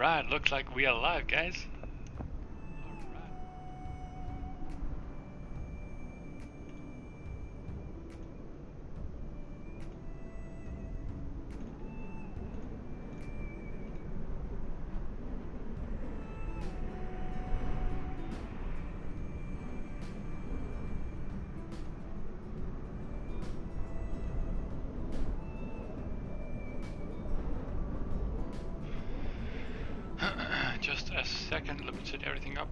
Alright, looks like we are live, guys. Just a second, let me set everything up.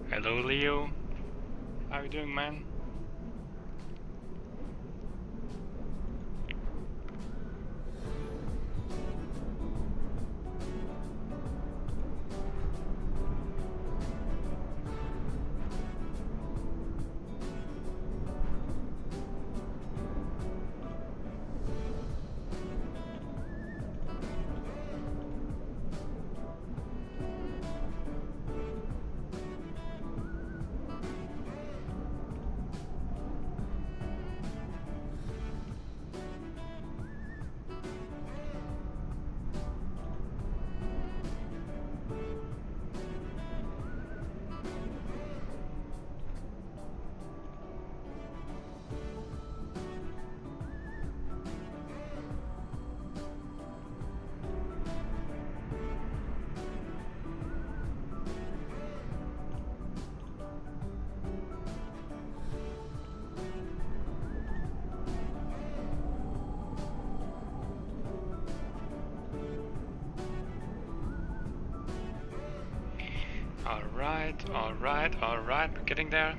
Hello Leo, how you doing, man? Alright, we're getting there.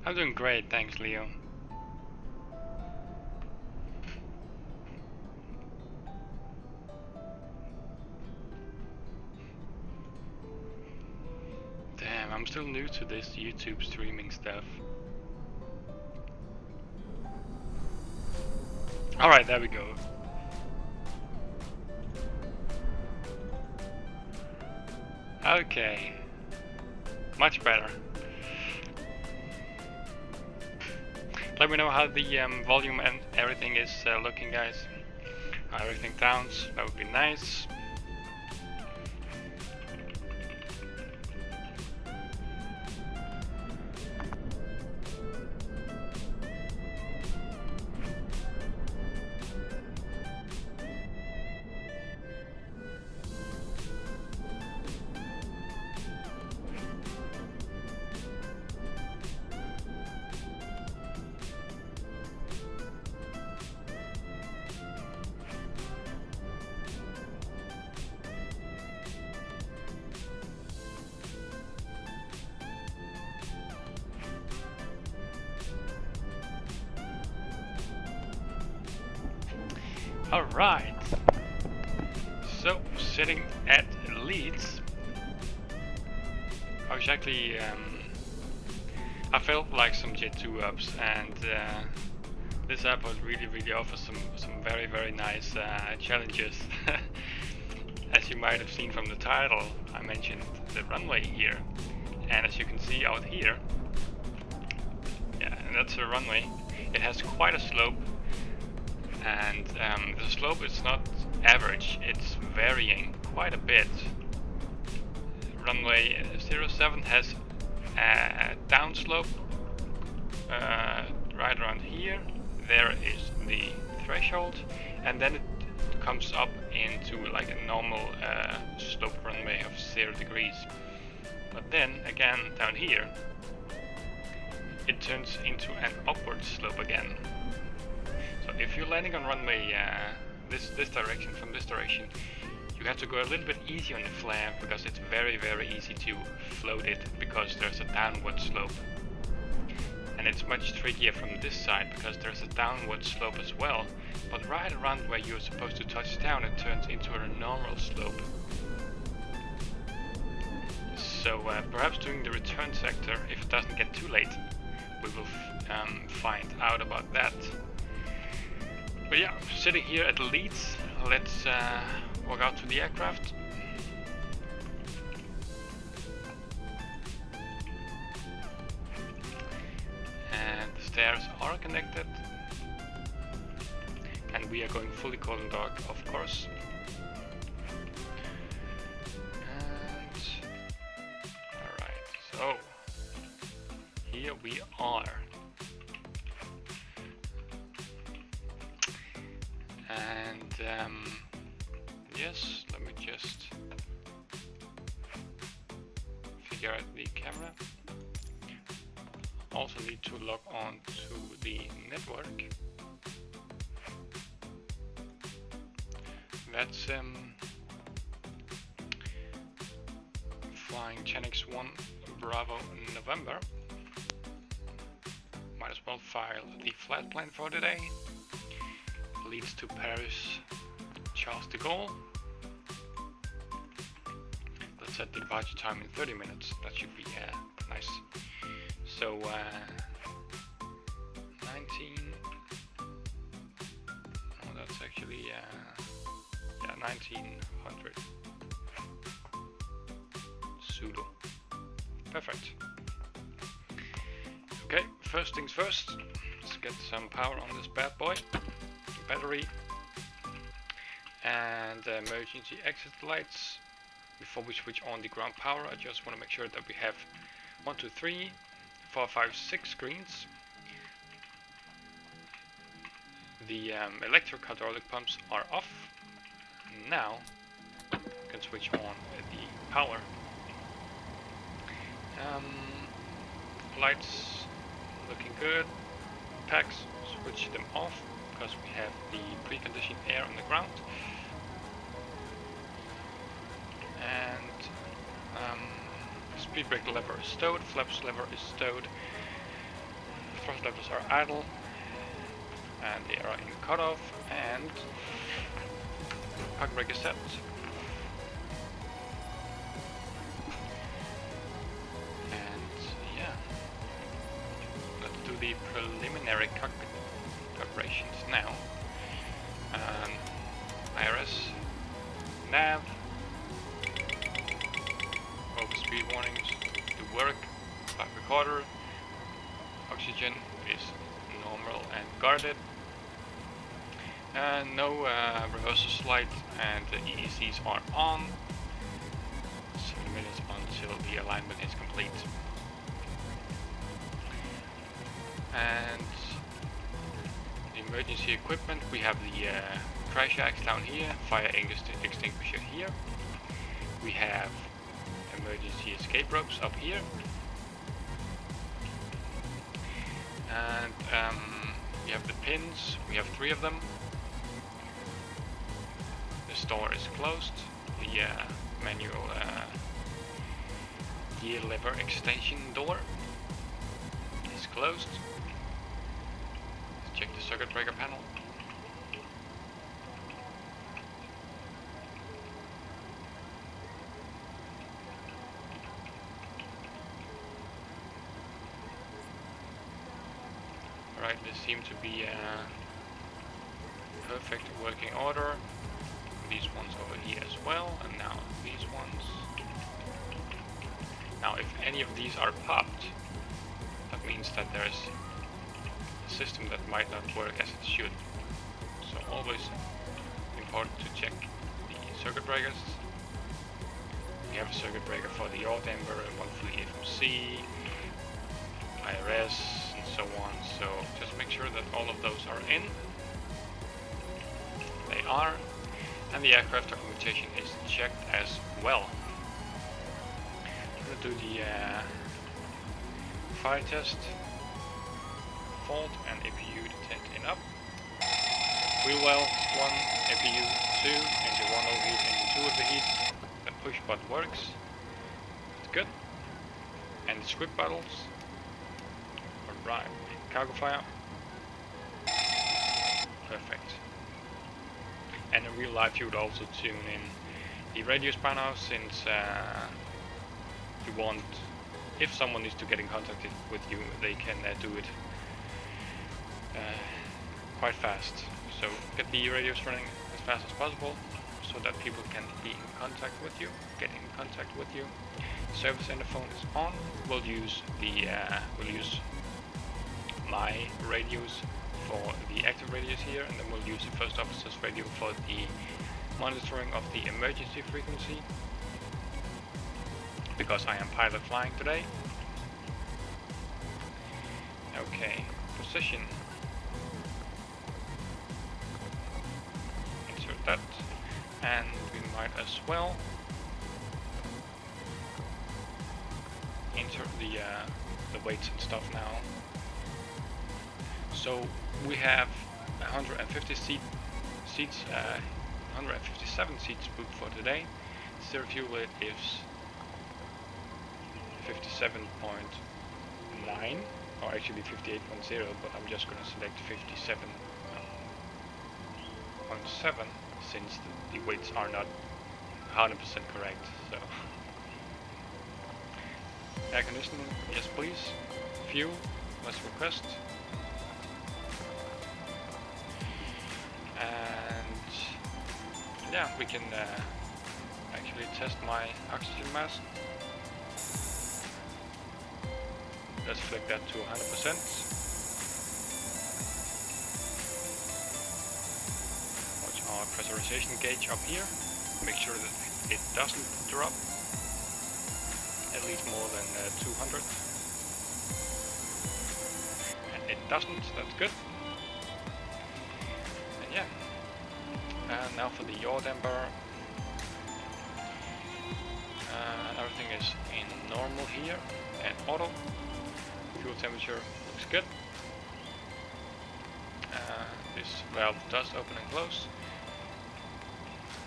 I'm doing great, thanks Leo. Damn, I'm still new to this YouTube streaming stuff. Alright, there we go. Okay. Much better. Let me know how the volume and everything is looking, guys. How everything sounds, that would be nice. Alright, so sitting at Leeds, I was actually, I felt like some Jet2 ups, and this app was really offers some very nice challenges. As you might have seen from the title, I mentioned the runway here, and as you can see out here, yeah, and that's a runway. It has quite a slope. And the slope is not average, it's varying quite a bit. Runway 07 has a downslope right around here. There is the threshold, and then it comes up into like a normal slope runway of 0 degrees. But then again down here, it turns into an upward slope again. So if you're landing on runway this direction, from this direction, You have to go a little bit easy on the flare because it's very easy to float it because there's a downward slope. And it's much trickier from this side because there's a downward slope as well. But right around where you're supposed to touch down, it turns into a normal slope. So perhaps during the return sector, if it doesn't get too late, we will find out about that. But yeah, sitting here at Leeds, let's walk out to the aircraft. And the stairs are connected. And we are going fully cold and dark, of course. And alright, so here we are. And yes, let me just figure out the camera. Also need to log on to the network. VATSIM, flying Genix1 Bravo November. Might as well file the flight plan for today. Leeds to Paris Charles de Gaulle. Let's set the departure time in 30 minutes. That should be nice. So 19. Oh, that's actually yeah, 1900. Zulu. Perfect. Okay, first things first. Let's get some power on this bad boy. Battery and emergency exit lights. Before we switch on the ground power, I just want to make sure that we have 1, 2, 3, 4, 5, 6 screens. The electric hydraulic pumps are off. Now we can switch on the power. Lights looking good. Packs, switch them off because we have the preconditioned air on the ground. And speed brake lever is stowed, flaps lever is stowed, thrust levers are idle, and they are in cutoff, and park brake is set. And yeah, let's do the preliminary cockpit preparations now. Aorus, nav, over speed warnings to work, flight recorder, oxygen is normal and guarded, no reversal slide, and the EECs are on. 7 minutes until the alignment is complete. And the emergency equipment, we have the crash axe down here, fire extinguisher here. We have emergency escape ropes up here. And we have the pins, we have 3 of them. This door is closed. The manual gear lever extension door is closed. Let's check the circuit breaker panel. Alright, they seem to be perfect working order. These ones over here as well, and now these ones. Now if any of these are popped, that means that there's a system that might not work as it should. So always important to check the circuit breakers. We have a circuit breaker for the yaw damper, one for the FMC, IRS, and so on. So just make sure that all of those are in. They are. And the aircraft documentation is checked as well. I'm going to do the fire test, fault and APU detect in up. Wheel well 1, APU 2, engine 1 overheat, engine 2 overheat. The push button works. It's good. And the script bottles. Alright, cargo fire. Perfect. And in real life you would also tune in the radios by now, since you want, if someone needs to get in contact with you, they can do it quite fast. So get the radios running as fast as possible so that people can be in contact with you, get in contact with you. Service interphone is on. We'll use my radios for the active radios here, and then we'll use the first officer's radio for the monitoring of the emergency frequency, because I am pilot flying today. Okay, position. Insert that, and we might as well insert the weights and stuff now. So we have 157 seats booked for today. Zero fuel weight is 57.9, or actually 58.0, but I'm just going to select 57.7 since the weights are not 100% correct. So air conditioning, yes please. Fuel, let's request. And yeah, we can actually test my oxygen mask. Let's flick that to 100%. Watch our pressurization gauge up here. Make sure that it doesn't drop at least more than 200. And it doesn't, that's good. And yeah. And now for the yaw damper. Everything is in normal here and auto. Fuel temperature looks good. This valve does open and close.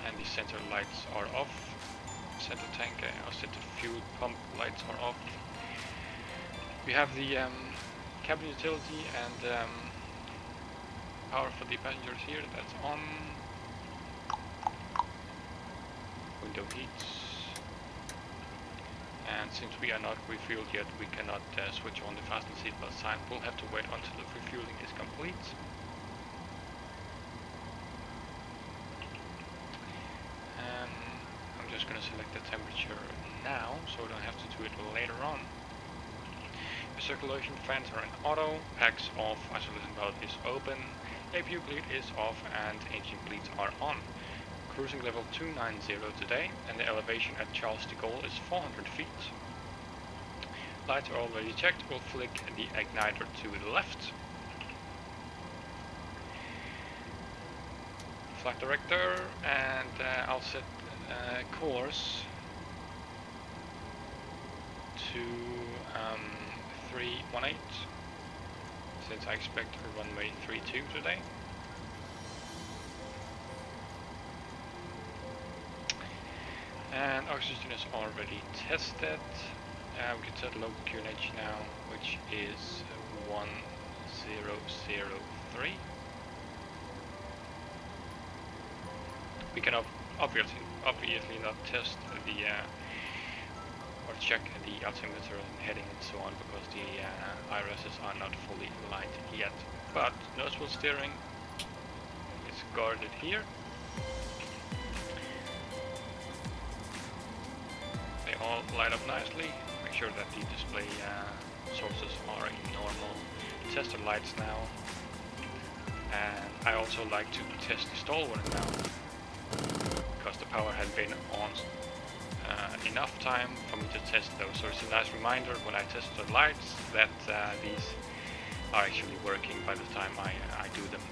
And the center lights are off. Center tank or center fuel pump lights are off. We have the cabin utility and power for the passengers here, that's on. Window heats. And since we are not refueled yet, we cannot switch on the fasten seatbelt sign. We'll have to wait until the refueling is complete. I'm just going to select the temperature now, so I don't have to do it later on. The circulation fans are in auto, packs off, isolation valve is open, APU bleed is off, and engine bleeds are on. Cruising level 290 today, and the elevation at Charles de Gaulle is 400 feet. Lights are already checked. We'll flick the igniter to the left. Flight director, and I'll set course to 318, since I expect a runway 32 today. And oxygen is already tested. We can set local QNH now, which is 1003. We can obviously not test the or check the altimeter and heading and so on, because the IRSs are not fully aligned yet. But nose wheel steering is guarded here. They all light up nicely. Make sure that the display sources are in normal. Test the lights now. And I also like to test the stall warning now, because the power had been on enough time for me to test those. So it's a nice reminder when I test the lights that these are actually working by the time I do them.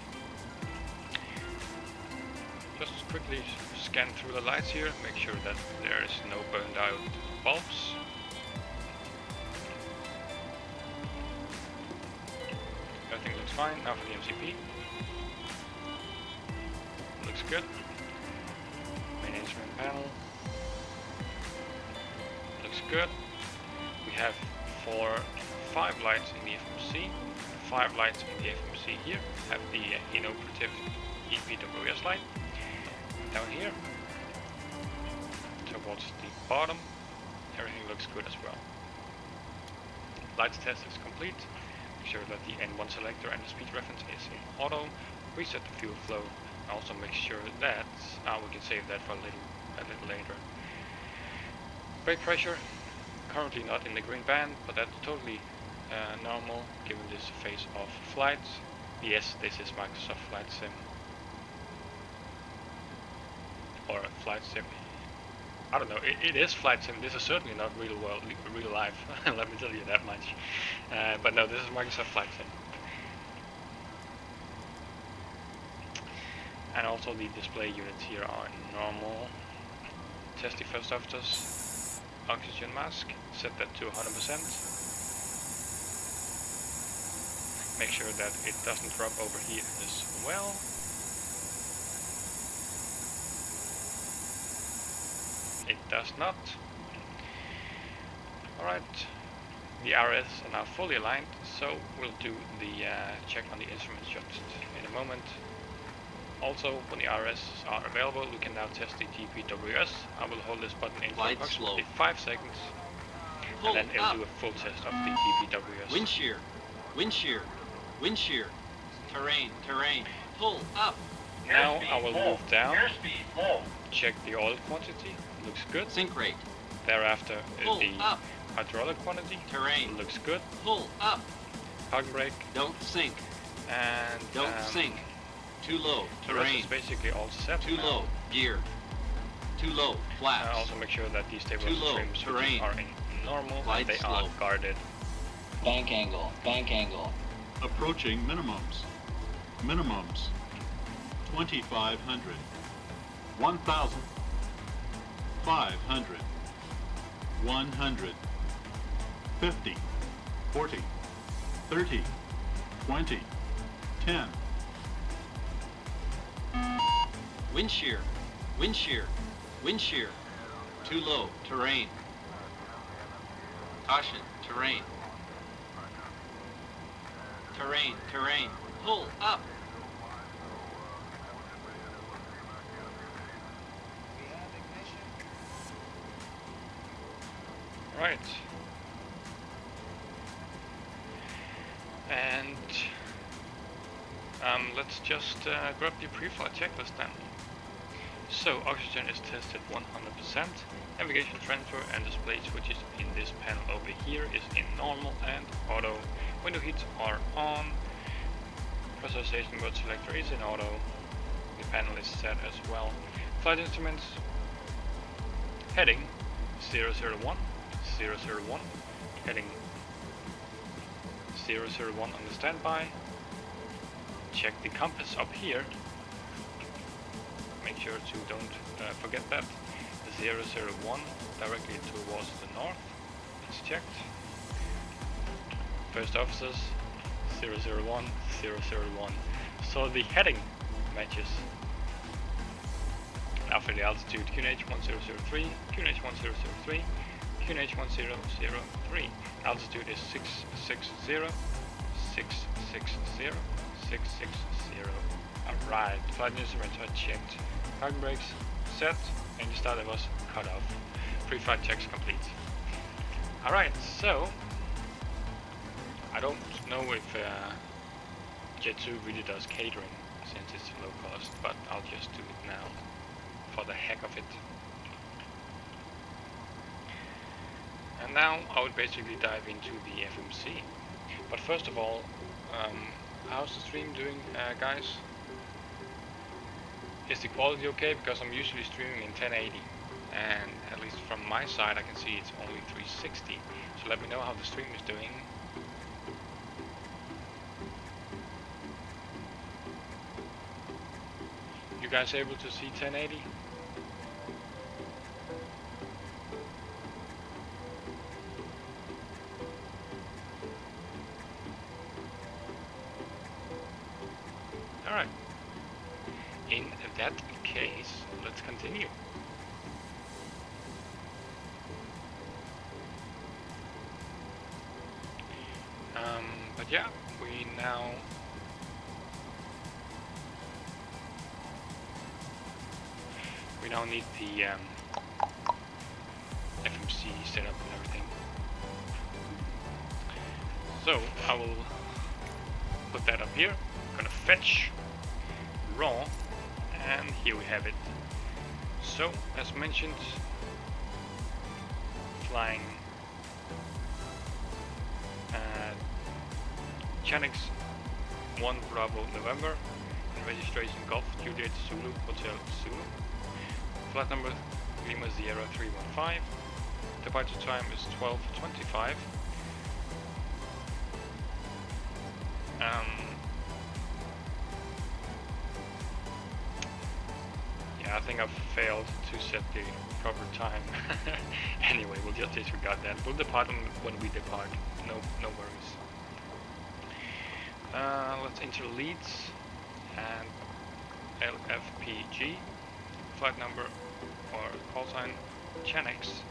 Just quickly scan through the lights here, make sure that there is no burned out bulbs. Everything looks fine. Now for the MCP. Looks good. panel. Looks good. We have 5 lights in the FMC, 5 lights in the FMC here. Have the inoperative EPWS light down here. Towards the bottom, everything looks good as well. Lights test is complete. Make sure that the N1 selector and the speed reference is in auto. Reset the fuel flow. Also make sure that we can save that for a little later. Brake pressure, currently not in the green band, but that's totally normal given this phase of flight. Yes, this is Microsoft Flight Sim or Flight Sim. I don't know. It is Flight Sim. This is certainly not real world, real life. Let me tell you that much. But no, this is Microsoft Flight Sim. And also the display units here are normal. Test the first officer's oxygen mask. Set that to 100%. Make sure that it doesn't drop over here as well. It does not. Alright, the RS are now fully aligned, so we'll do the check on the instruments just in a moment. Also, when the RS are available, we can now test the TPWS. I will hold this button in for approximately 5 seconds, and then it'll do a full test of the TPWS. Wind shear, wind shear, wind shear, terrain, terrain, pull up. Now I will move down, check the oil quantity, looks good. Sink rate. Thereafter Pull the up. hydraulic quantity, Terrain. looks good. Pull up. Parking brake, Don't sink. and Don't sink. Too low. the rest Terrain. is basically all set. Too now. low. Gear. Too low. Flaps. Also make sure that these stable Too low. trim switches Terrain. are in normal Glide and they slow. are guarded. Bank angle, bank angle. Approaching minimums. Minimums. 2,500. 1,000. 500. 100. 50. 40. 30. 20. 10. Wind shear. Wind shear. Wind shear. Too low. Terrain. Caution. Terrain. Terrain. Terrain. Pull up. Right. And let's just grab the pre-flight checklist then. So oxygen is tested 100%. Navigation transfer and display switches in this panel over here is in normal and auto. Window heats are on. Pressurization mode selector is in auto. The panel is set as well. Flight instruments. Heading 001. 001. Heading 001 on the standby. Check the compass up here. Make sure to don't forget that. 001 directly towards the north. It's checked. First officers 001, 001. So the heading matches. Now for the altitude, QNH 1003, QNH 1003, QNH 1003. Altitude is 660, 660, 660. Alright, flight instruments are checked. Parking brakes set, and the starter was cut off. Pre-flight checks complete. Alright, so I don't know if Jet2 really does catering since it's low cost, but I'll just do it now for the heck of it. And now I would basically dive into the FMC. But first of all, how's the stream doing, guys? Is the quality okay? Because I'm usually streaming in 1080, and at least from my side I can see it's only 360. So let me know how the stream is doing. You guys able to see 1080? Alright. In that case, let's continue. But yeah, we now need the FMC setup and everything. So I will put that up here. I'm gonna fetch raw, and here we have it. So as mentioned, flying Chanix 1 Bravo November, and registration Golf Juliet Zulu Hotel Zulu. Flight number Lima 0315. Departure time is 12:25. Yeah, I think I've failed to set the proper time. Anyway, we'll just disregard that. We'll depart when we depart. No worries. Let's enter Leeds and LFPG. Flight number or call sign Chanix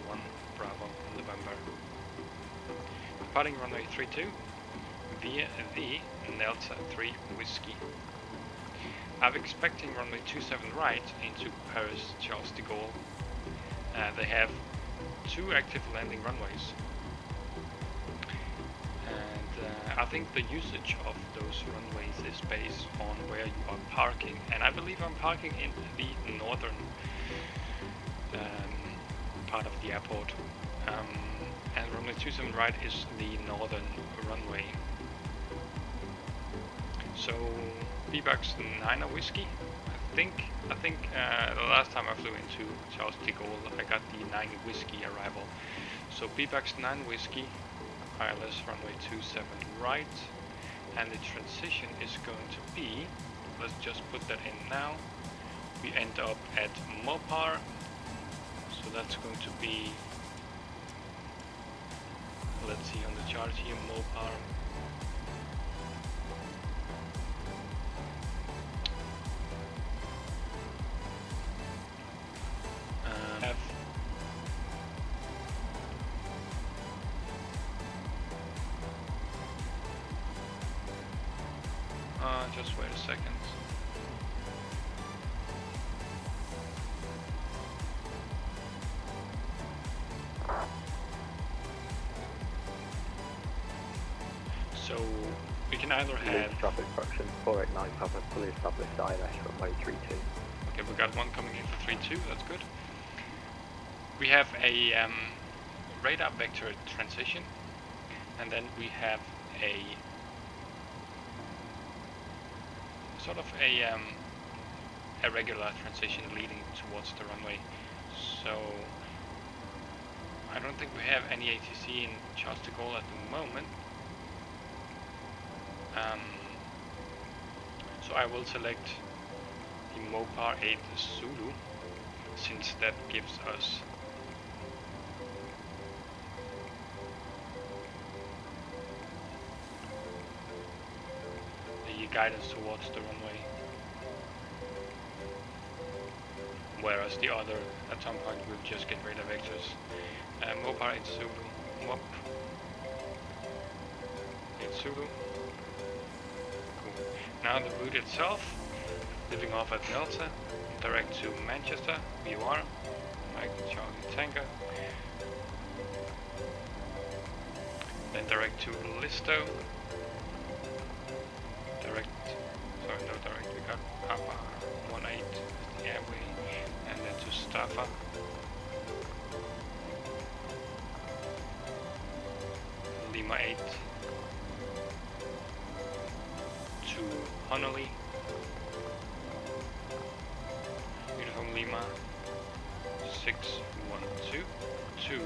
1 Bravo November. Departing runway 32 via the Delta 3 Whiskey. I'm expecting runway 27 right into Paris Charles de Gaulle. They have 2 active landing runways. And I think the usage of those runways is based on where you are parking. And I believe I'm parking in the northern part of the airport. And runway 27 right is the northern runway. So Bijan 9 Whiskey. I think the last time I flew into Charles de Gaulle, I got the 9 Whiskey arrival. So Bijan 9 Whiskey, ILS runway 27 right, and the transition is going to be, let's just put that in now. We end up at Mopar, so that's going to be, let's see on the chart here, Mopar. Just wait a second. So we can either have traffic fraction 489 Papa, fully established ILS runway 32. Okay, we got one coming in for 32. That's good. We have a radar vector transition, and then we have a sort of a regular transition leading towards the runway. So I don't think we have any ATC in Charles de Gaulle at the moment. So I will select the Mopar 8 Zulu, since that gives us guidance towards the runway, whereas the other at some point will just get radar vectors. Mopar 8 Zulu, Mop 8 Zulu. Cool. Now the route itself, leaving off at Delta, direct to Manchester, BUR, Mike Charlie Tango, then direct to Listo. We got Papa 18 the airway, and then to Staffa, Lima 8 to Honolulu, Uniform Lima 612 to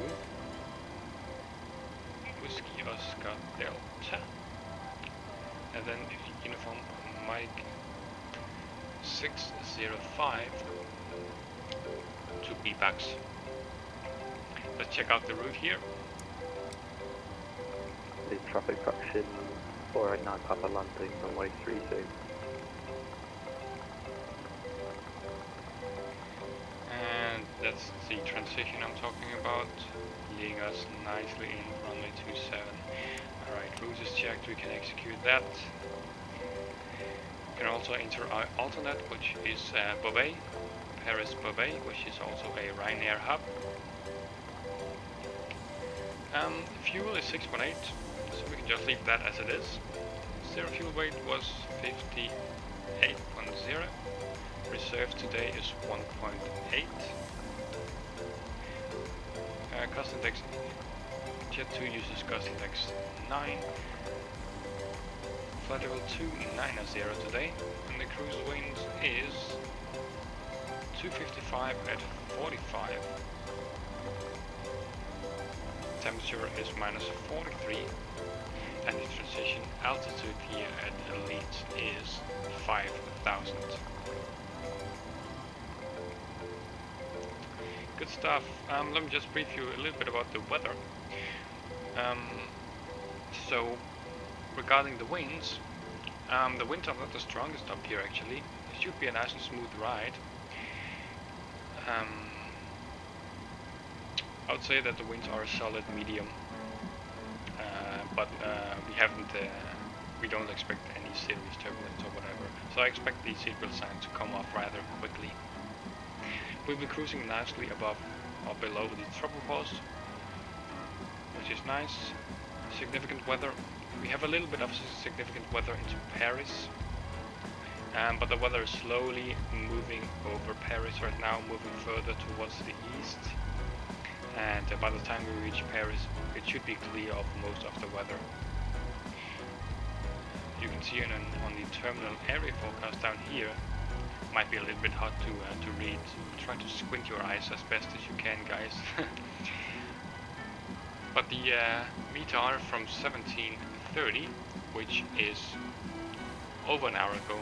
Whiskey Oscar Delta, and then Uniform Mike 605 to Bijan. Let's check out the route here. The traffic fraction 489 Papa landing runway 32. And that's the transition I'm talking about, leading us nicely in runway 27. Alright, we can execute that. We can also enter our alternate, which is Beauvais, Paris Beauvais, which is also a Ryanair hub. Fuel is 6.8, so we can just leave that as it is. Zero fuel weight was 58.0. Reserve today is 1.8. Cost index, Jet2 uses cost index 9. Flight level 290 today, and the cruise wind is 255 at 45. Temperature is -43, and the transition altitude here at Leeds is 5,000. Good stuff. Let me just brief you a little bit about the weather. So, regarding the winds are not the strongest up here actually. It should be a nice and smooth ride. I would say that the winds are a solid medium, but we don't expect any serious turbulence or whatever. So I expect the seatbelt sign to come off rather quickly. We'll be cruising nicely above or below the throttle post, which is nice. Significant weather. We have a little bit of significant weather into Paris, but the weather is slowly moving over Paris right now, moving further towards the east. And by the time we reach Paris, it should be clear of most of the weather. You can see on the terminal area forecast down here. Might be a little bit hard to read. Try to squint your eyes as best as you can, guys. But the METAR from 1730, which is over an hour ago.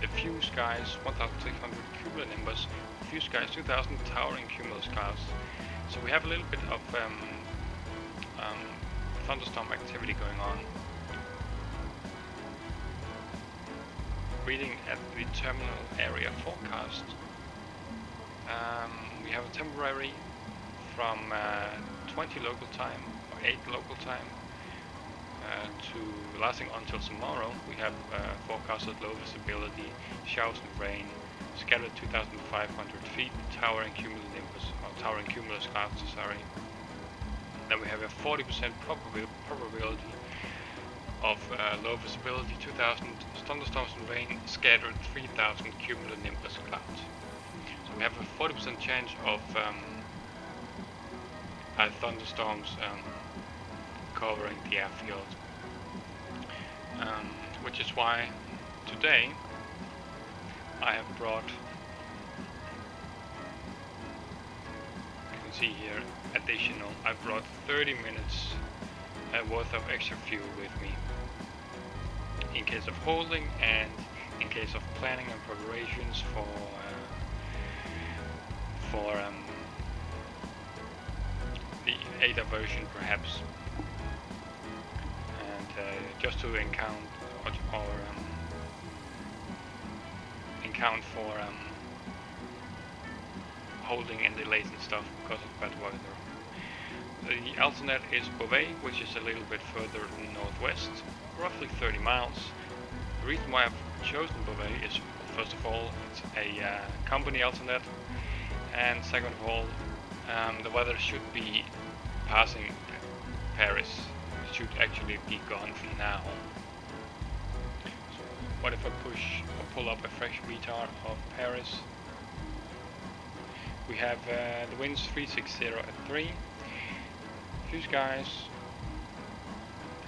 The fuse guys 1,600 cumulonimbus, fuse guys 2,000 towering cumulus clouds. So we have a little bit of thunderstorm activity going on. Reading at the terminal area forecast, we have a temporary from 20 local time or 8 local time to lasting until tomorrow. We have forecasted low visibility, showers and rain, scattered 2,500 feet, towering cumulonimbus or towering cumulus clouds. Sorry. Then we have a 40% probability of low visibility, 2,000 thunderstorms and rain, scattered 3,000 cumulonimbus clouds. So we have a 40% chance of thunderstorms covering the airfield, which is why today I have brought, you can see here, additional, I brought 30 minutes worth of extra fuel with me in case of holding and in case of planning and preparations for the ADA version perhaps, and just to account for holding and delays and stuff because of bad weather. The alternate is Beauvais, which is a little bit further northwest, roughly 30 miles. The reason why I've chosen Beauvais is, first of all, it's a company alternate, and second of all, the weather should be passing Paris. It should actually be gone from now. So what if I pull up a fresh METAR of Paris? We have the winds 360 at 3. Fuse guys,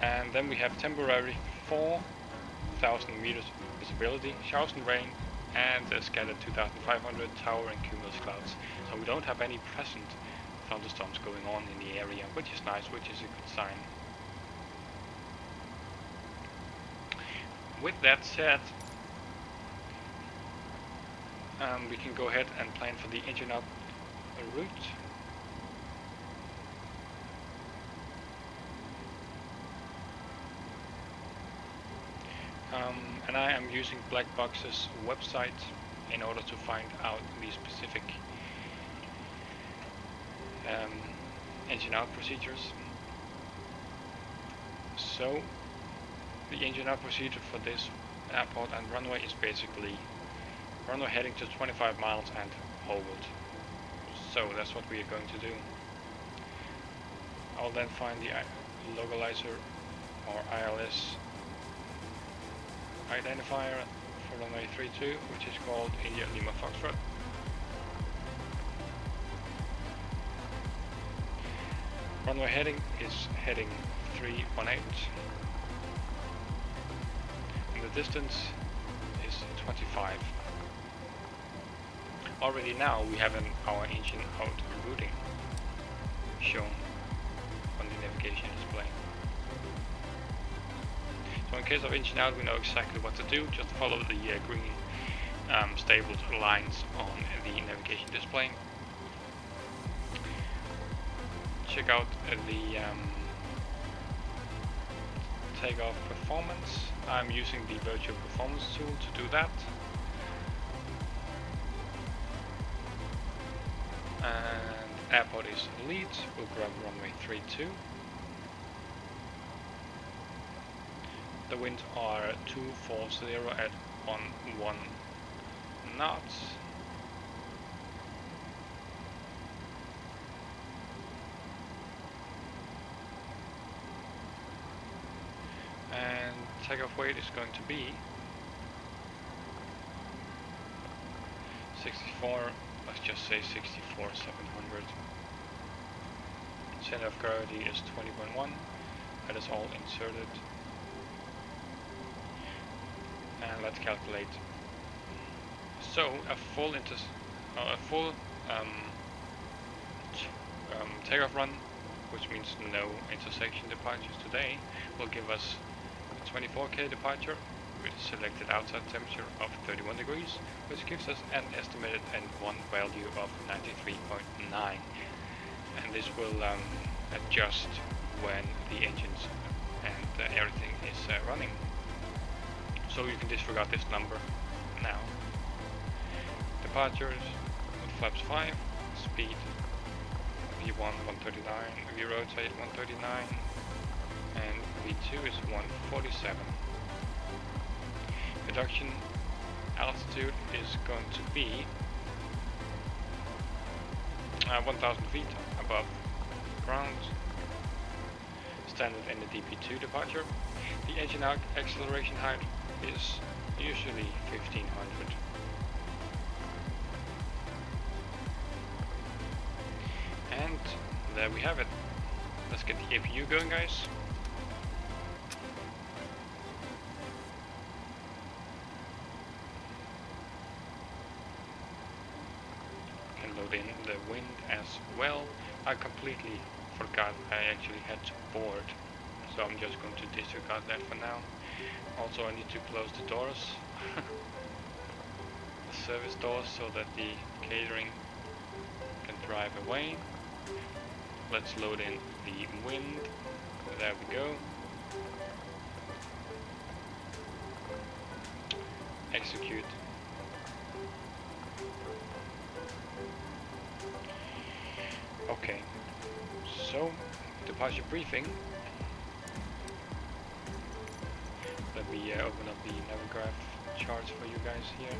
and then we have temporary 4,000 meters visibility, showers and rain, and scattered 2,500 towering cumulus clouds. So we don't have any present thunderstorms going on in the area, which is nice, which is a good sign. With that said, we can go ahead and plan for the engine out route. And I am using Blackbox's website in order to find out the specific engine out procedures. So the engine out procedure for this airport and runway is basically runway heading to 25 miles and hold. So that's what we are going to do. I'll then find the localizer or ILS identifier for runway 32, which is called India Lima Foxtrot. Runway heading is heading 318 and the distance is 25. Already now we have our engine out routing shown on the navigation display. So in case of engine out, we know exactly what to do. Just follow the green stapled lines on the navigation display. Check out the takeoff performance. I'm using the virtual performance tool to do that. And airport is Leeds. We'll grab runway 32. The winds are 240 at 11 knots. And takeoff weight is going to be 64, let's just say 64,700. Center of gravity is 20.1. That is all inserted. And let's calculate. So a full takeoff run, which means no intersection departures today, will give us a 24K departure with selected outside temperature of 31 degrees, which gives us an estimated N1 value of 93.9. And this will adjust when the engines and everything is running. So you can disregard this number now. Departures, flaps 5, speed V1 139, V rotate 139, and V2 is 147. Reduction altitude is going to be 1000 feet above ground, standard in the DP2 departure. The engine acceleration height is usually 1500. And there we have it. Let's get the APU going, guys. Can load in the wind as well. I completely forgot I actually had to board, so I'm just going to disregard that for now. Also, I need to close the doors, the service doors, so that the catering can drive away. Let's load in the wind. There we go. Execute. Okay, so departure briefing. Let me open up the Navigraph charts for you guys here.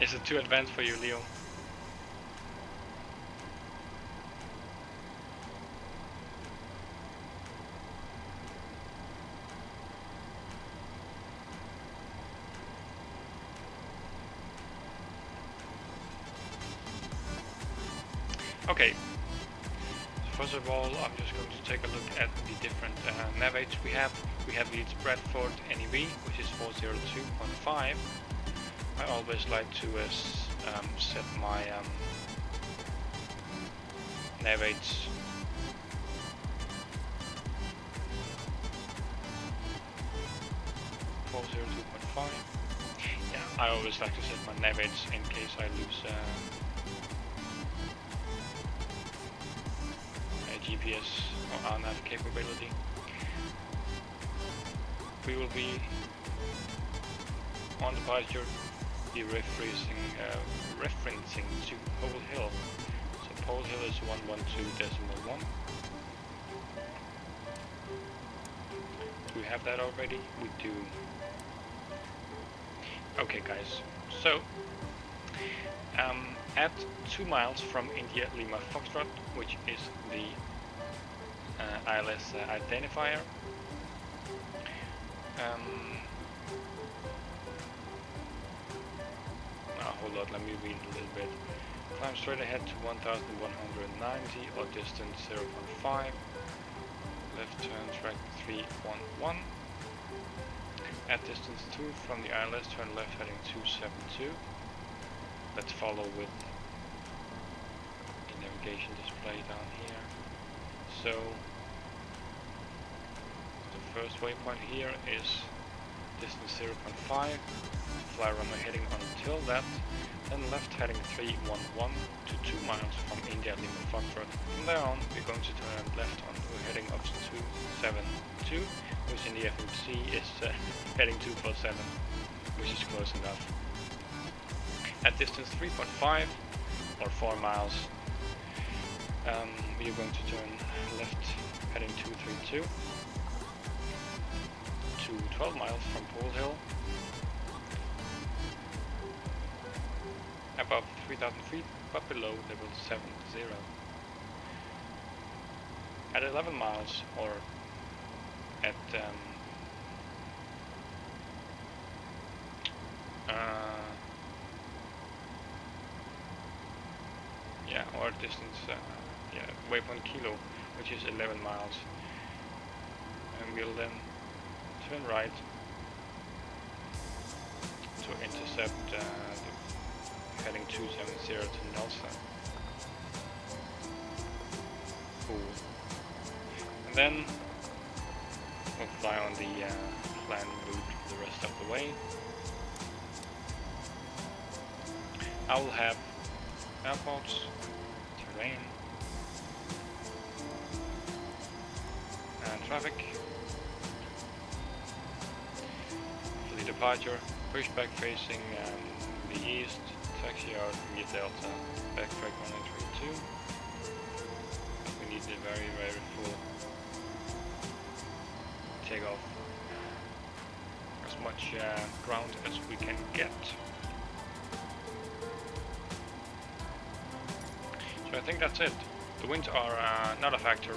Is it too advanced for you, Leo? Okay, so first of all, I'm just going to take a look at the different nav aids we have. We have Leeds Bradford NEV, which is 402.5. I always like to set my nav aids .5. Yeah, I always like to set my nav aids in case I lose GPS or RNAV capability. We will be on departure be referencing to Pole Hill. So Pole Hill is 112.1. Do we have that already? We do. Okay guys, so at 2 miles from India Lima Foxtrot, which is the ILS identifier, hold on, let me read a little bit. Climb straight ahead to 1190 or distance 0.5. Left turn track 311. At distance 2 from the ILS, turn left heading 272. Let's follow with the navigation display down here. So the first waypoint here is distance 0.5. Fly runway heading until that. Then left heading 311 to 2 miles from India Lima Foxtrot. From there on, we're going to turn left on heading up to 272, which in the FMC is heading 247, which is close enough. At distance 3.5 or 4 miles, we are going to turn left heading 232 to 12 miles from Pole Hill. Above 3,000 feet, but below level 70. At 11 miles, or at or distance, waypoint kilo, which is 11 miles, and we'll then turn right to intercept the heading 270 to Nelson. Cool. And then we'll fly on the planned route the rest of the way. I will have airports, terrain, and traffic. For the departure, pushback facing the east, TrackIR via Delta, backtrack 132. We need the very full takeoff, as much ground as we can get. So I think that's it. The winds are not a factor.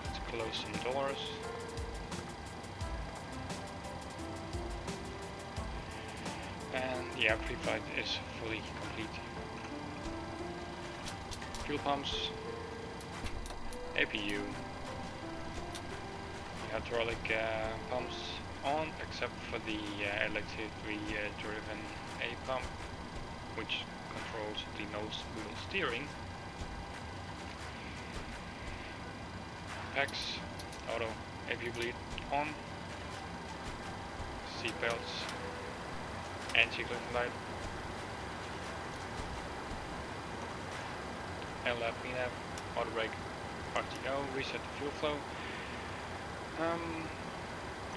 Let's close some doors. And yeah, pre-flight is fully complete. Fuel pumps, APU, hydraulic pumps on, except for the electrically driven A pump, which controls the nose wheel steering. Packs, auto, APU bleed on, seat belts, anti-gliding light, LAP, VNAP, auto brake, RTO, reset the fuel flow,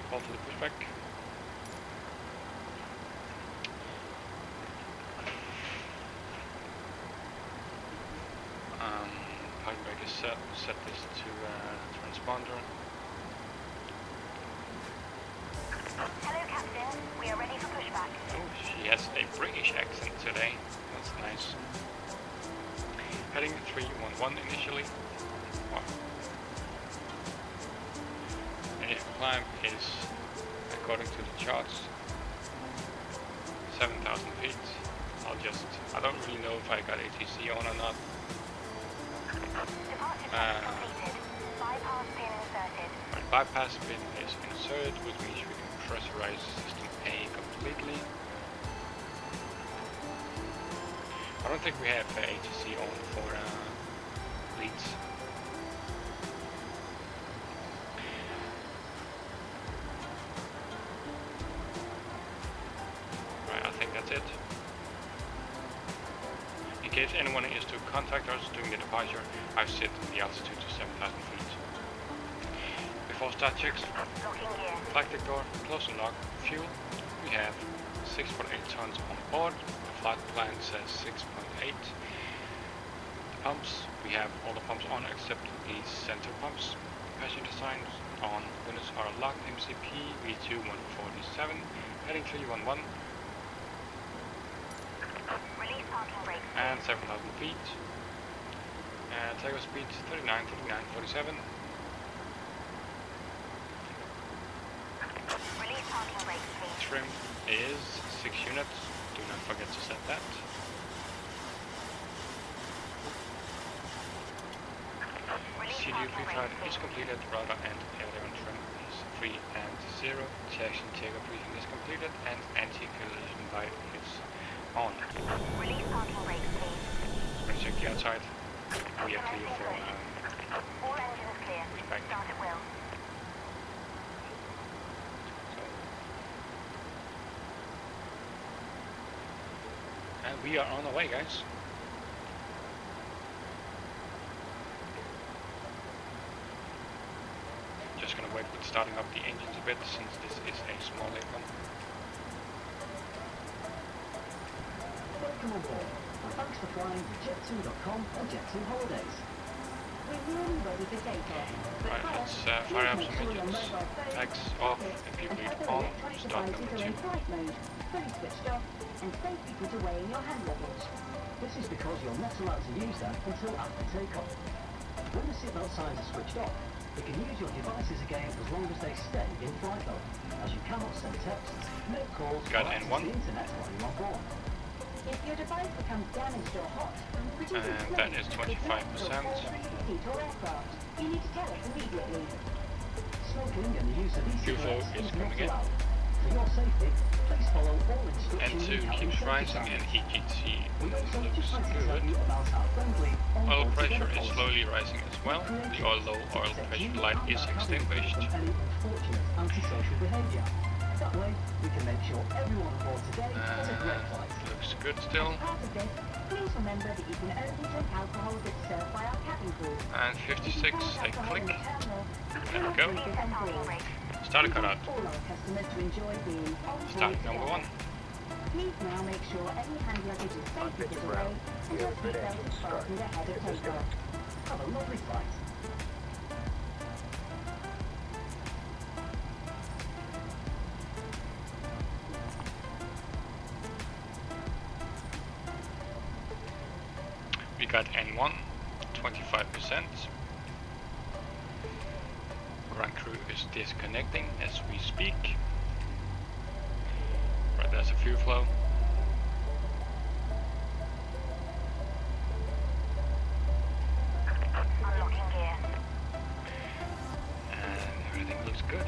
call to the pushback, parking brake is set this to transponder. Hello Captain, we are ready for pushback. Oh, she has a British accent today. That's nice. Heading 311 initially. Wow. Initial climb is, according to the charts, 7,000 feet. I don't really know if I got ATC on or not. Completed. Bypass pin inserted. Right, bypass pin is inserted, which means we can pressurize system A completely. I don't think we have ATC on for Leeds. Right, I think that's it. In case anyone is to contact us during the departure, I've set the altitude to 7,000 feet. Before start checks, Locking gear. flight deck door, close and lock, fuel. We have 6.8 tons on board. The flight plan says 6.8. The pumps, we have all the pumps on except the center pumps. Passenger signs on, windows are locked, MCP V2 147, heading 311. Release parking brake. And 7,000 feet. Takeoff speed 39, 47. Release parking brake, please. Trim is 6 units. Do not forget to set that. CDU pre-flight is completed. Rudder and aileron trim is 3 and 0. Taxi takeoff briefing is completed and anti-collision light is on. Release parking brakes, please. Let's check the outside. We are clear for All engines clear. pushback. Start at will. And we are on our way, guys. Just gonna wait with starting up the engines a bit since this is a small aircon. Welcome on board, and thanks for flying with Jet2.com and Jet2 Holidays. We're nearly ready for takeoff. Right, let's fire up some engines. Tags off, if you bleed on, start number 2. Fully switched off, and safely put away in your hand luggage. This is because you're not allowed to use them until after takeoff. When the seatbelt signs are switched off, you can use your devices again as long as they stay in flight mode, as you cannot send texts, make calls, Got or access N1. the internet while you're on board. If your device becomes damaged or hot, And that is 25%. or aircraft, you need to tell us immediately. Smoking and the use of Fuel flow e-cigarettes is is not coming in. allowed. For your safety, please follow all instructions. N2 and keeps safety rising signs. and EGT We also looks just like to tell good. you about our friendly Oil on-board pressure together is policy. slowly rising as well. The low oil pressure light is extinguished. From any unfortunate antisocial behaviour. That way, we can make sure everyone on board today has a great flight. Looks good still. As part of this, please remember that you can only drink alcohol that's served by our cabin crew. And 56, a click. There we go. Please set parking brake. Starter cutout. All our customers to enjoy being on Start board number 1. together. Please now make sure any hand luggage is safely put away and your seatbelt is fastened ahead of takeoff. Have a lovely flight. We got N1, 25%. Ground crew is disconnecting as we speak. Right, there's a fuel flow. Unlocking gear. And everything looks good.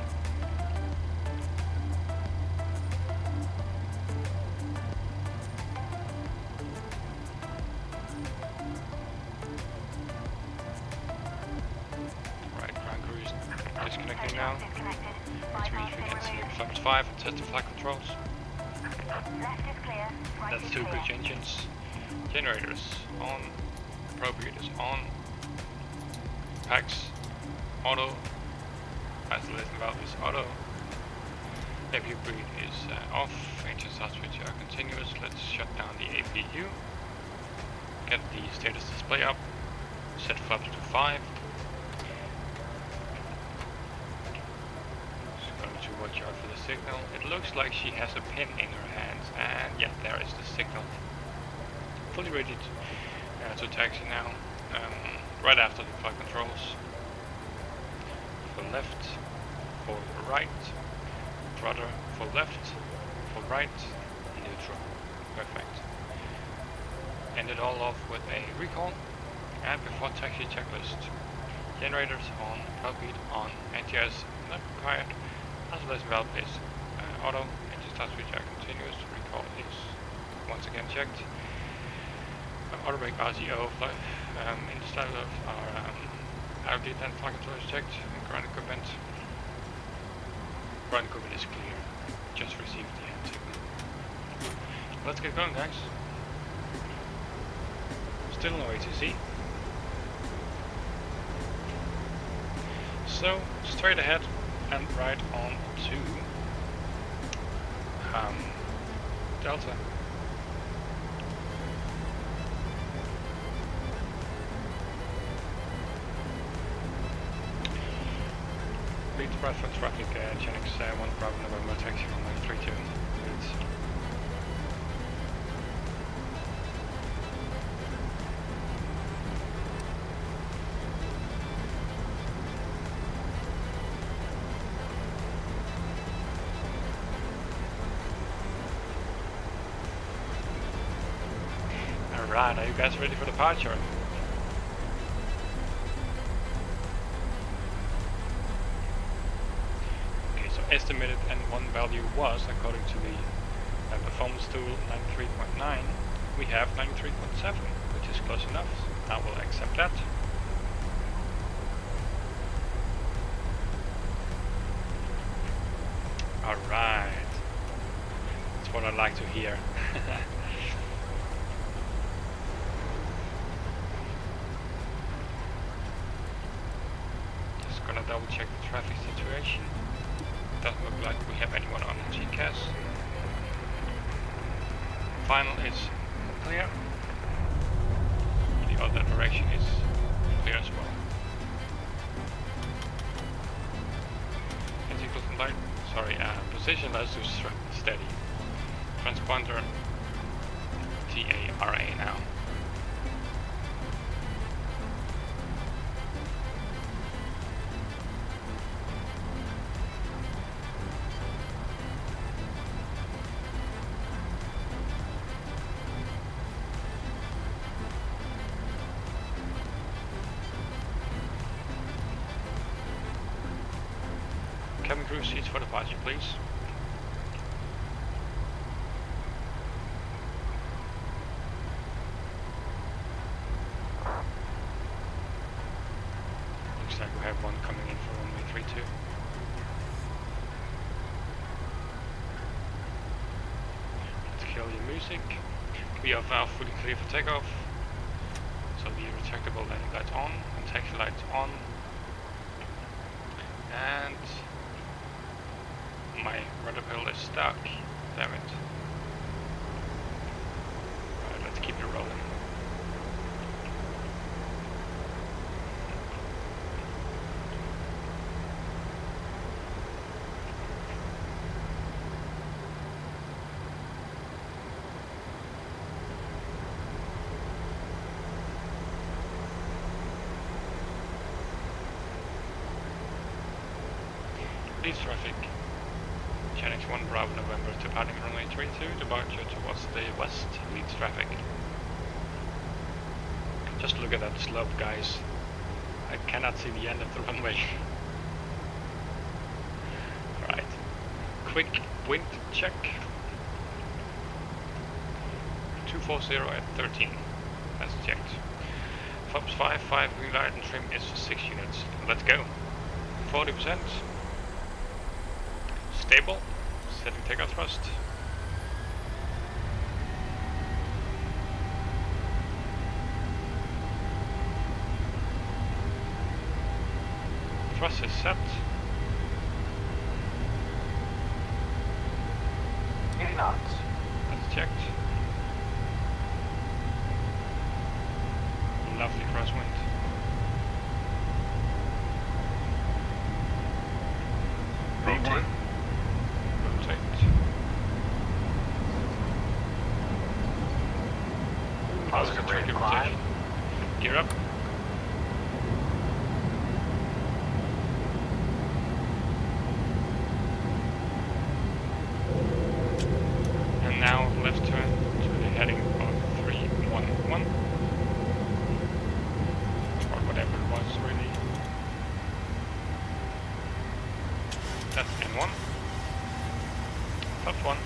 Right, ground crew is disconnecting now, Disconnected. which means we can select flaps 5 and test the flight controls. Left is clear. Right That's is 2 clear. bridge engines. Generators on. Appropriators on. Packs auto. Isolation valve is auto. APU breed is off. Engine start switch are continuous. Let's shut down the APU. Get the status display up. Set flaps to 5. Just going to watch out for the signal. It looks like she has a pin in her hands, and yeah, there is the signal. Fully ready to taxi now. Right after the flight controls. For left, for right, rudder, for left, for right, neutral. Perfect. End it all off with a recall. And before taxi checklist. Generators on, Cockpit on, anti-airs not required. Isolation valve is auto, engine start switch are continuous, recall is once again checked. Auto brake RTO in the style of our ARD10 flight control is checked, and ground equipment. Ground equipment is clear, just received the hand signal. Let's get going, guys. Still no ATC. So, straight ahead, and right on to Delta. Leeds Bradford traffic, Genix 1 Bravo November, taxi on 932 Leeds. Alright, are you guys ready for departure? Okay, so estimated N1 value was, according to the performance tool, 93.9. We have 93.7, which is close enough. I will accept that. Alright, that's what I like to hear. Double check the traffic situation. Doesn't look like we have anyone on the GCAS. Final is clear. The other direction is clear as well. Position, let's do steady. Transponder TARA now. Cabin crew seats for departure, please. Looks like we have one coming in for runway 32. Let's kill your music. We are now fully clear for takeoff. So the retractable landing lights on, and taxi lights on. And my rudder pedal is stuck. Damn it. Alright, let's keep it rolling. Leeds traffic. Genix 1 Bravo November departing runway 32, departure towards the west, Leeds traffic. Just look at that slope, guys. I cannot see the end of the runway. Alright. Quick wind check. 240 at 13. That's checked. Flaps 5, green light and trim is 6 units. Let's go. 40%. Stable, setting takeoff thrust. Thrust is set. 80 knots. That's checked. Lovely crosswind. V1. Positive rate of climb. Gear up. And now left turn to the heading of 311. Or whatever it was really. That's N1. Top 1.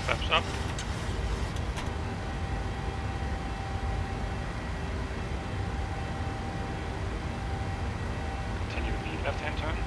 Flaps up. Continue the left-hand turn.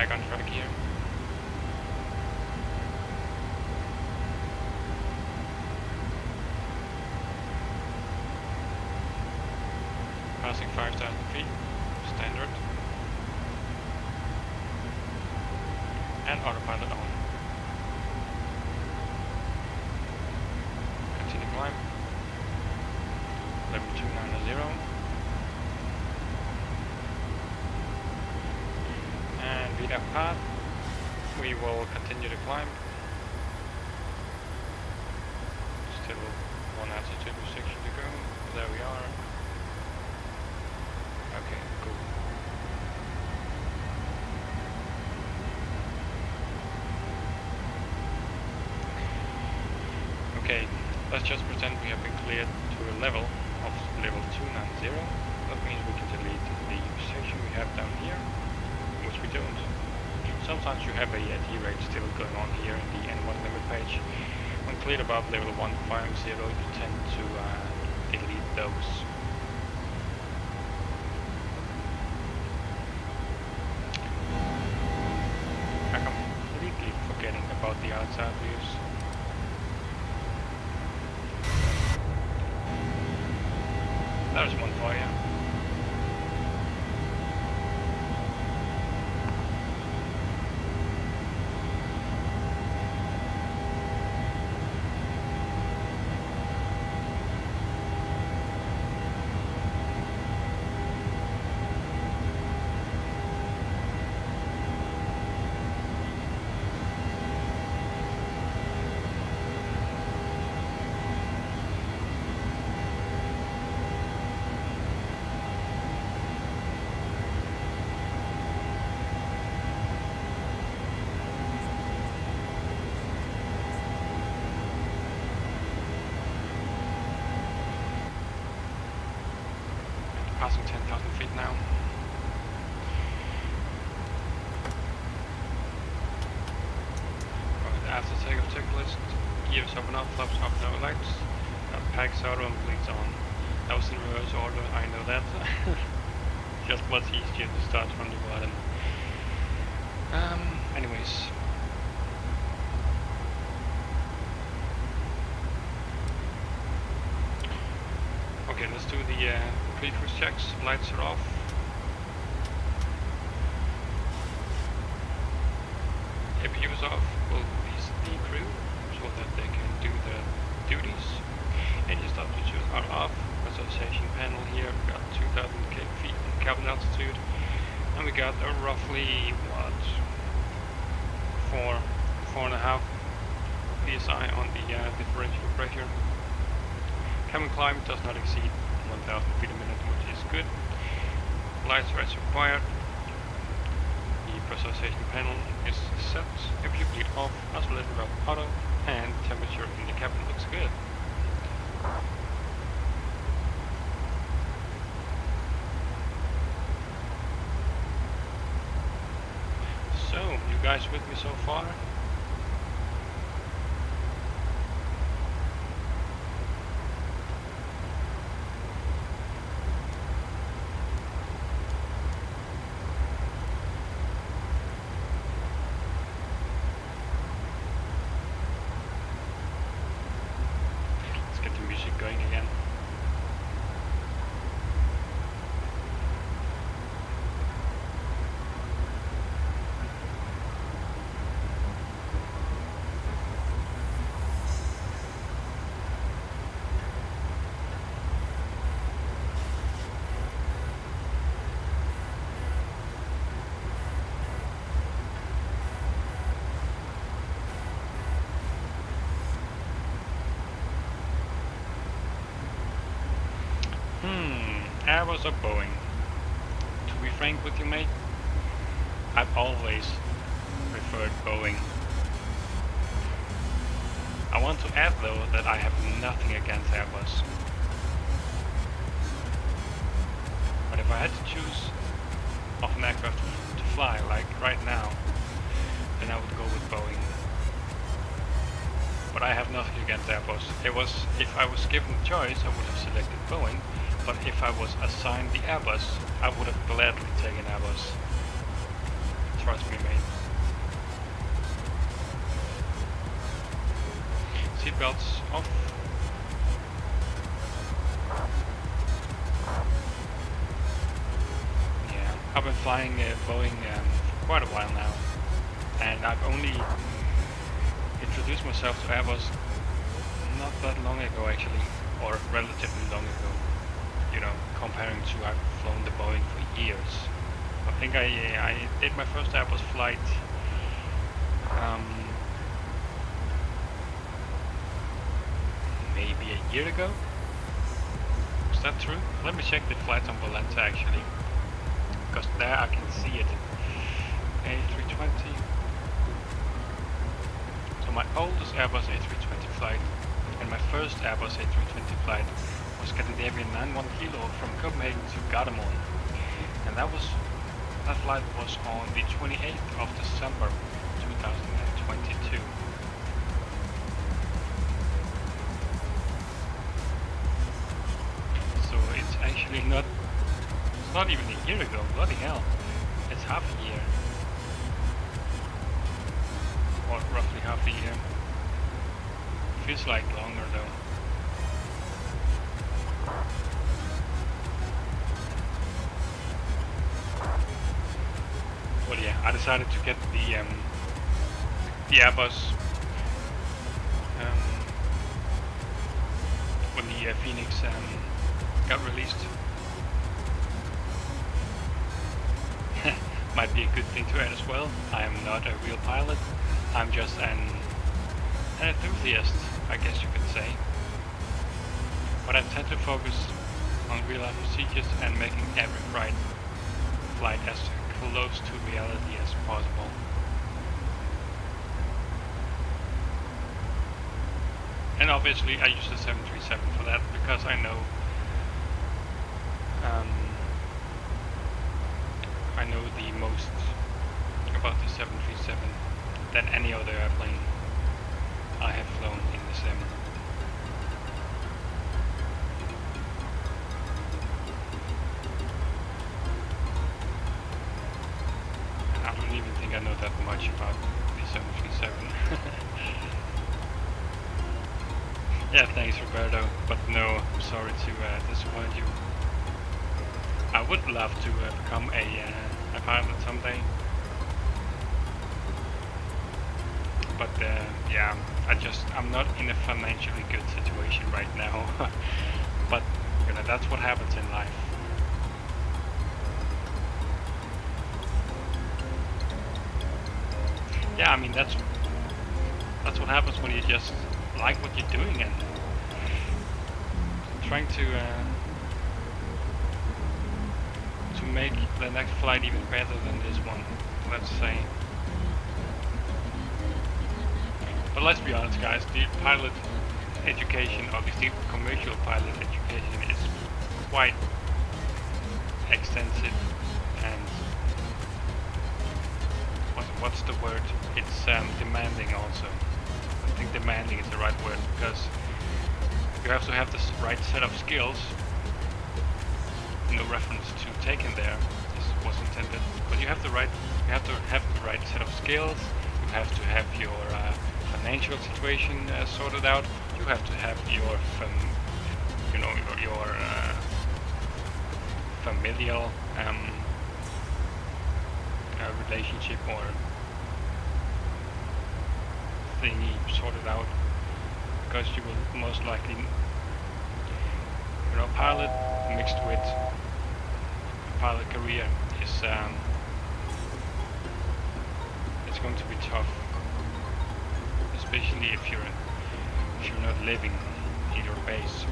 back on track here. Passing 5,000 feet, standard. And autopilot on. Continue climb. Level 290. And beat up path. We will continue to climb. Still one altitude section to go. There we are. Okay, cool. Okay, let's just pretend we have been cleared to a level of level 290. That means we can delete the section we have down here, which we don't. Sometimes you have a D-rate still going on here in the N1 limit page. When cleared above level 150, you tend to delete those. I'm completely forgetting about the outside views. There's one for you. Passing 10,000 feet now. Right, after takeoff checklist, gears open up, flaps up, no lights. Packs auto and bleeds on. That was in reverse order, I know that. Just much easier to start from the bottom. Anyways. Okay, let's do the pre-cruise checks. Lights are off. APU is off. We'll release the crew so that they can do their duties. Engine stop switches are off. Pressurization panel here. We got 2,000 feet in cabin altitude. And we got a roughly, what, 4.5 psi on the differential pressure. Cabin climb does not exceed 1,000 feet a minute, which is good. Lights are as required. The pressurization panel is set. If you bleed off, oscillator valve auto, and temperature in the cabin looks good. So, you guys with me so far? Going again. Aorus or Boeing? To be frank with you, mate, I've always preferred Boeing. I want to add though that I have nothing against Airbus. But if I had to choose of an aircraft to fly, like right now, then I would go with Boeing. But I have nothing against Airbus. If I was given the choice, I would have selected Boeing. But if I was assigned the Airbus, I would have gladly taken Airbus. To trust me, mate. Seatbelts off. Yeah, I've been flying Boeing for quite a while now, and I've only introduced myself to Airbus not that long ago actually, or relatively long ago. You know, comparing to I've flown the Boeing for years. I think I did my first Airbus flight maybe a year ago. Is that true? Let me check the flights on Volanta actually, because there I can see it. A320. So my oldest Airbus A320 flight and my first Airbus A320 flight was Scandinavian 91 Kilo from Copenhagen to Gardermoen, and that flight was on the 28th of December 2022. So it's actually not even a year ago. Bloody hell, it's half a year, or roughly half a year. Feels like longer though. Well, yeah, I decided to get the Airbus when the Phoenix got released. Might be a good thing to add as well. I am not a real pilot. I'm just an enthusiast, I guess you could say. But I tend to focus on real life procedures and making every flight as close to reality as possible. And obviously I use the 737 for that, because I know the most about the 737 than any other airplane I have flown in the sim. I don't even think I know that much about the 737. Yeah, thanks Roberto, but no, I'm sorry to disappoint you. I would love to become a pilot someday, but yeah, I'm not in a financially good situation right now. But you know, that's what happens in life. Yeah, I mean that's what happens when you just like what you're doing and trying to make the next flight even better than this one, let's say. But let's be honest guys, the pilot education, obviously commercial pilot education, is quite extensive, and what's the word? It's demanding also. I think demanding is the right word, because you have to have the right set of skills. No reference to taken there, this was intended, but you have to have the right set of skills. You have to have your financial situation sorted out. You have to have your familial relationship or thingy sorted out, because you will most likely, pilot mixed with pilot career is it's going to be tough, especially if you're not living in your base.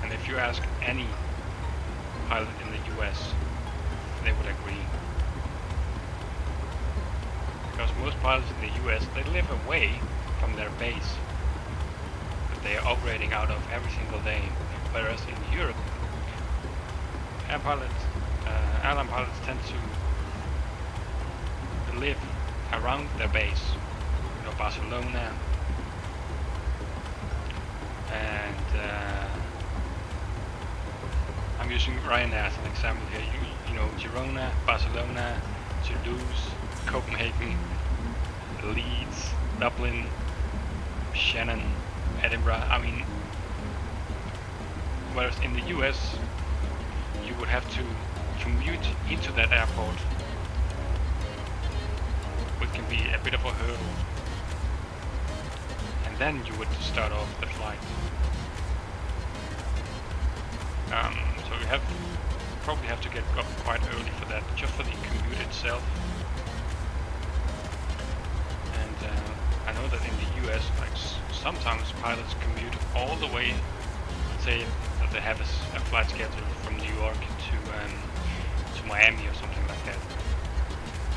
And if you ask any pilot in the US, they would agree, because most pilots in the US, they live away from their base that they are operating out of every single day. Whereas in Europe, airline pilots tend to live around their base, Barcelona, and I'm using Ryanair as an example here. you know, Girona, Barcelona, Toulouse, Copenhagen, Leeds, Dublin, Shannon, Edinburgh. I mean, whereas in the US, you would have to commute into that airport, which can be a bit of a hurdle, and then you would start off the flight. So you probably have to get up quite early for that, just for the commute itself. And I know that in the US, like sometimes pilots commute all the way. Say that they have a flight schedule from New York to Miami or something like that.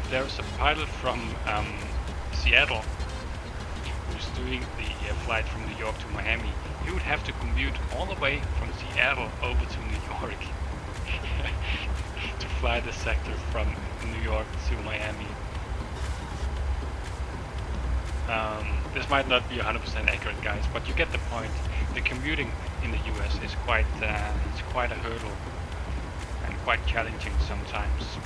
If there's a pilot from Seattle who's doing the flight from New York to Miami, he would have to commute all the way from Seattle over to New York to fly the sector from New York to Miami. This might not be 100% accurate, guys, but you get the point. The commuting in the US is quite a hurdle and quite challenging sometimes.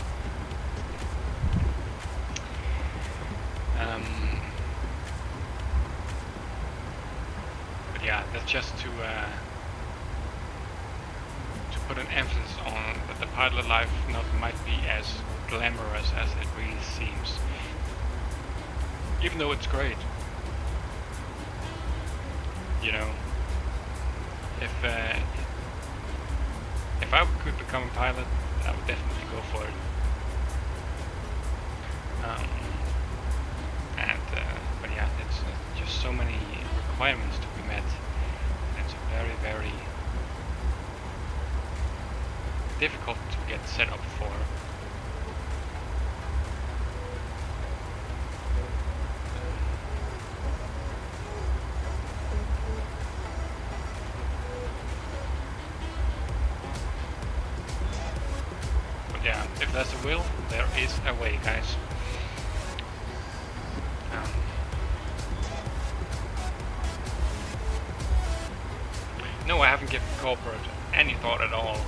But yeah, that's just to put an emphasis on that the pilot life might be as glamorous as it really seems, even though it's great. You know, if I could become a pilot, I would definitely go for it. But yeah, it's just so many requirements to be met. It's very, very difficult to get set up for. Yeah, if there's a will, there is a way, guys. No, I haven't given corporate any thought at all.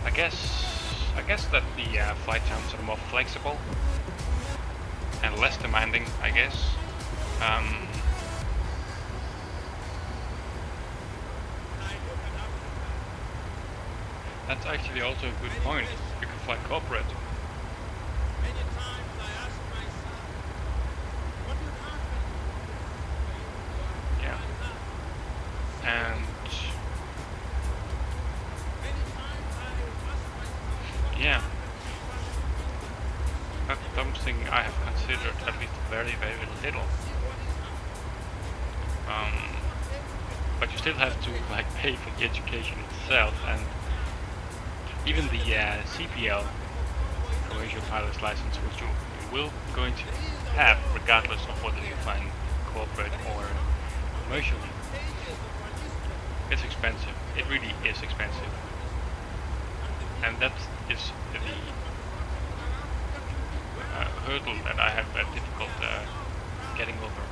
I guess that the flight times are more flexible and less demanding, I guess. That's actually also a good point. You can fly corporate. Yeah. And yeah. That's something I have considered at least very, very little. But you still have to like pay for the education itself, and even the CPL, commercial pilot's license, which you will going to have regardless of whether you find corporate or commercially. It's expensive. It really is expensive, and that is the hurdle that I have difficult getting over.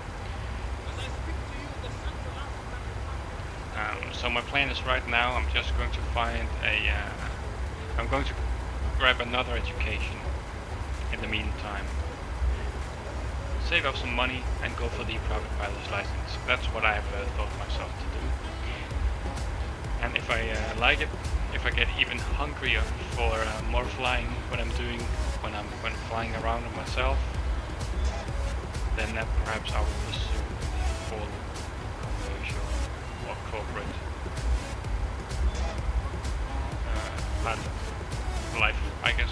So my plan is right now I'm just going to find I'm going to grab another education in the meantime. Save up some money and go for the private pilot's license. That's what I have thought myself to do. And if I like it, if I get even hungrier for more flying when I'm flying around with myself, then perhaps I will pursue the full commercial or corporate pilot life, I guess.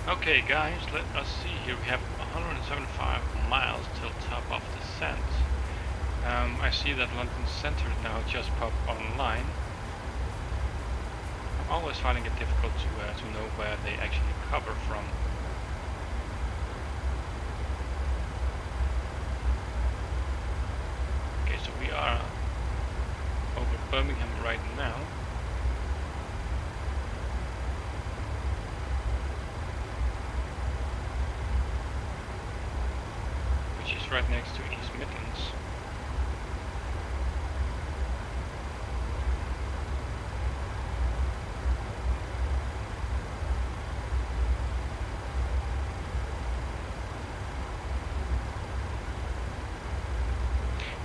Okay guys, let us see here. We have 175 miles till top of descent. I see that London Centre now just popped online. I'm always finding it difficult to know where they actually cover from. Okay, so we are over Birmingham right now. It's right next to East Midlands.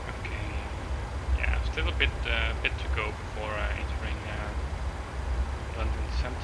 Okay. Yeah, still a bit to go before entering London Centre.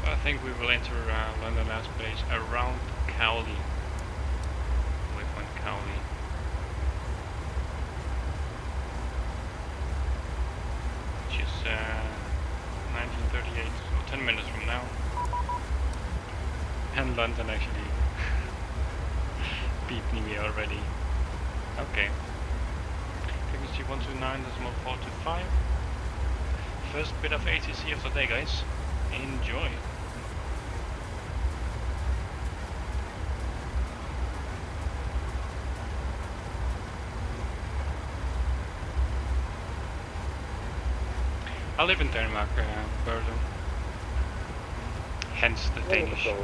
I think we will enter London airspace around Cowley. Waypoint Cowley. Which is 1938, so 10 minutes from now. And London actually beat me already. Okay. Frequency 129.425. First bit of ATC of the day, guys. Enjoy. I live in Denmark, Berlin. Hence the Danish fire.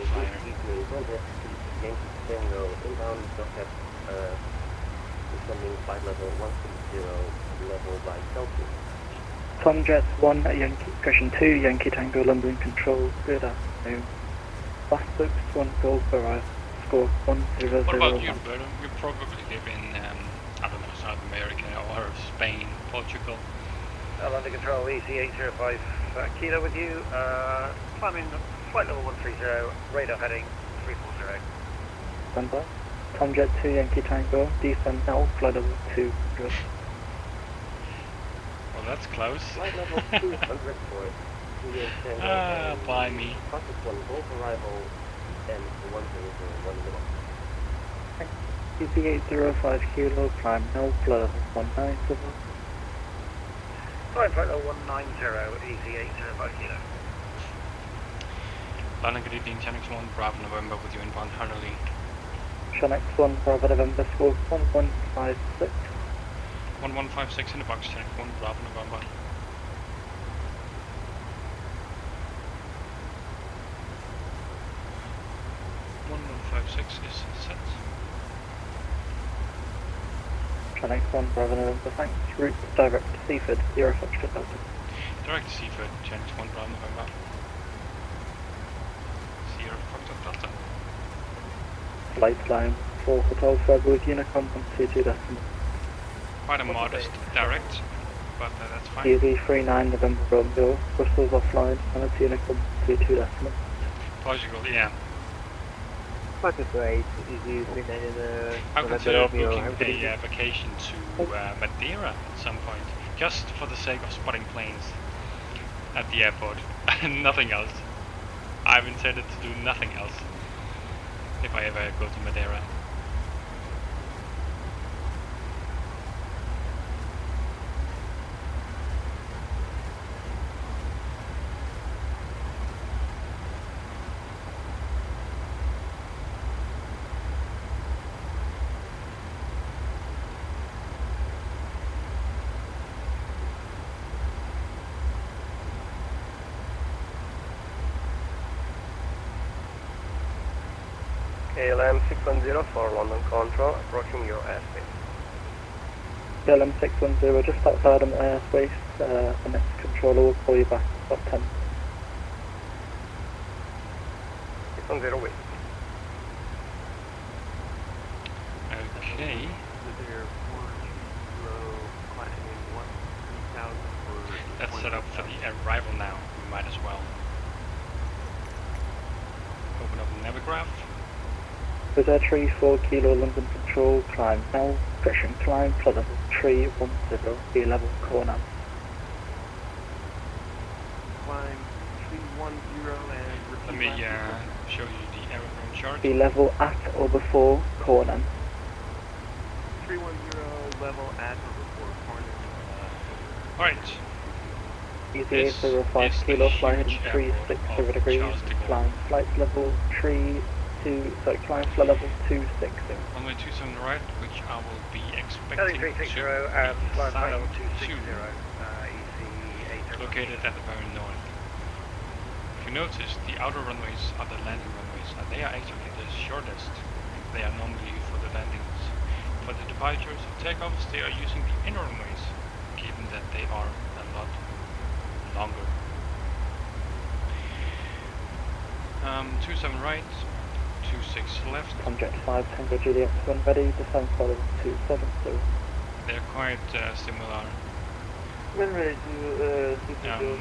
Tom Jet2 at Yankee, question 2, Yankee Tango, London Control, good afternoon. Last book's 1 goal per hour, score 1-0-0. What about you, Berlin? You probably live in, I don't know, South America or Spain, Portugal. London Control, EC805, Kilo with you, climbing flight level 130, radar heading 340. Stand by. Tom Jet2, Yankee Tango, descend now, flight level 2, good. Well, that's close. Flight level 200 for it. By me. Process 1, both arrival, and 1001. EC805 Kilo, climb now, flight level 190. Flight level 190, EC805 Kilo. London, good evening, Channix 1, Bravo November with you inbound Harley. Channix 1, Bravo November, score 1156. 1156 in the box, Channix 1, Bravo November. is set. Channix 1, Bravo November, thanks. Route direct to Seaford, 0 Foxtrot Delta. Direct to Seaford, Channix 1, Bravo November. 0 Foxtrot Delta. Flight line 4 Hotel February with Unicom 122 decimal. Quite a modest direct, but that's fine. EV39 November Romeo, Brussels offline, and it's Unicom 22 decimal. Portugal, yeah. Flight 8 is using I consider booking a vacation to Madeira at some point, just for the sake of spotting planes at the airport. Nothing else. I've intended to do nothing else if I ever go to Madeira. KLM 610 for London Control, approaching your airspace. KLM 610 just outside of the airspace, the next controller will call you back about 10. 610 wait. Okay. Let's set up for the arrival now. We might as well. Open up the Navigraph. Rudder 34 Kilo London Control, climb now, correction climb, flight level 310, sea level corner. Climb 310 and Let me show you the aerodrome chart. Sea level at or before corner. 310 level at or before corner. Alright. Easy This 805 is kilo, the fly heading huge 360 airport of degrees, Charles de Gaulle. climb flight level climb flight level 260. Runway 27 right, which I will be expecting Heading to 360 be and flight assigned level to 260, EC 805. located at the very north. If you notice, the outer runways are the landing runways, and they are actually the shortest. They are normally used for the landings. For the departures and takeoffs, they are using the inner runways, given that they are a lot longer. 27 right, 26 left. Jet 5 Tango Juliet when ready, descend flight level 270. They're quite similar. When ready to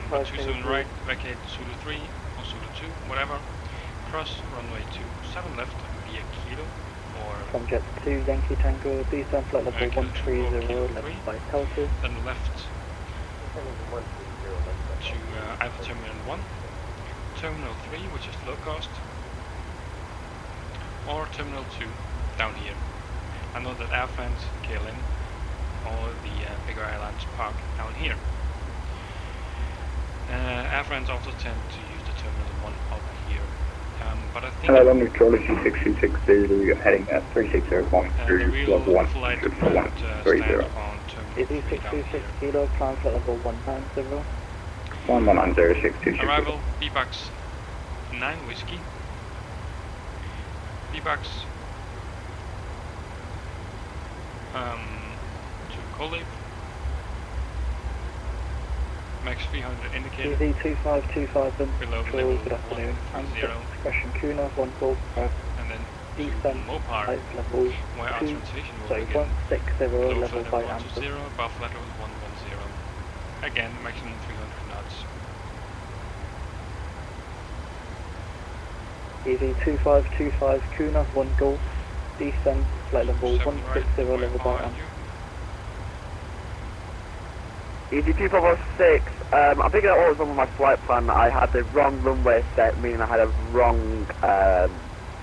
27 right, vacate Zulu 3 or Zulu 2, whatever. Cross runway 27 left via Kilo or Jet 2 Yankee Tango, descend flight level 130, left by Delta. then left to either Terminal 1, Terminal 3, which is low cost, or Terminal 2 down here. I know that Air France, KLM, all the bigger airlines park down here. Air France also tend to use the Terminal 1 up here. But I think Hello, London Controller 2626 Zulu, heading at 360 the real level 1, flight good would for 1, stand 30. on Terminal 3 down 626 here. kilo, climb flight level 190. 119062. Arrival, B-Box 9 Whiskey. B-Box to Colib. Max 300 indicated. EV 2525 Below control, level good afternoon. 130. Expression Kuna, 1 Golf, And then to descent Mopar, flight level where our 2, transition will sorry, begin. 160 Low level flight by level answer. 120, above flight level 110. Again, maximum 300 knots. EV 2525 Kuna, 1 Golf, descent flight level 7 right, 160 where level by are answer. you? ED2506, I think that was on my flight plan. I had the wrong runway set, meaning I had a wrong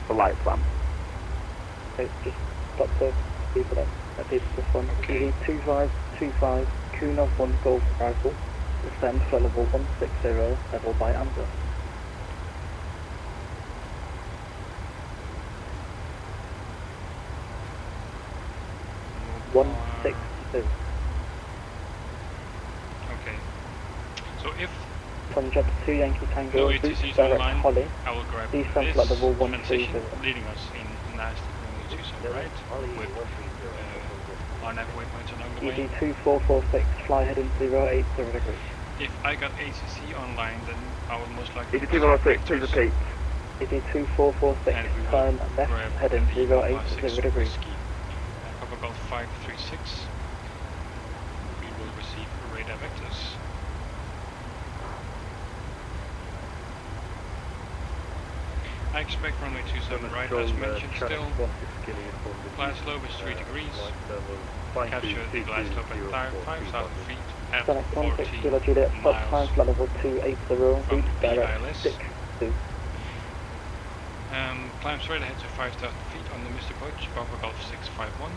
flight plan. Okay, just stop the people that repeat this one. Okay. EV 2525 Kuna, 1 Golf arrival, descend flight level 160 level by answer. Mopar. 162. Okay. So if Jet 2 Yankee Tango, no route ATCs direct online, Holly, I will grab descent this flight level transition 130. leading us in nice to 27 right with RNAV waypoints along the way. ED 2446, fly heading 080 degrees. If I got ACC online, then I will most likely ED2506, please repeat. ED 2446, and we will turn left grab heading the 080 degrees. Whiskey, Papa Golf 536. We will receive radar vectors. I expect runway 27 right, as mentioned, still. Glide slope is 3 degrees. Capture the glide slope at 5,000 feet at Sonic 14 16 Kilo Juliet, stop climb miles flight level 280, route from direct VATSIM. stick to. Climb straight ahead to 5,000 feet on the Mr. Poach, Papa Golf 651.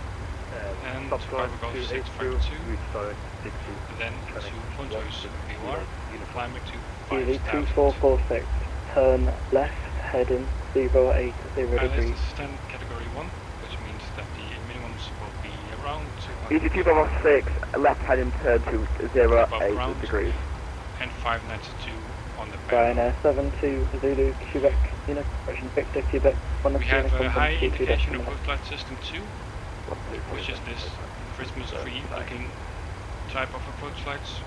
And Stop Papa Golf 652. Then to Ponto's VOR, climbing to EV 5,000. 2446, turn left heading 080 This degrees. is standard category 1, which means that the minimums will be around 200 ED2506, left heading turn to 08 degrees. and 592 on the Ryanair barrel. 72 Zulu Quebec, Unit Corporation Victor Quebec, We have a high indication of approach light system 2, which is this Christmas tree looking type of approach lights,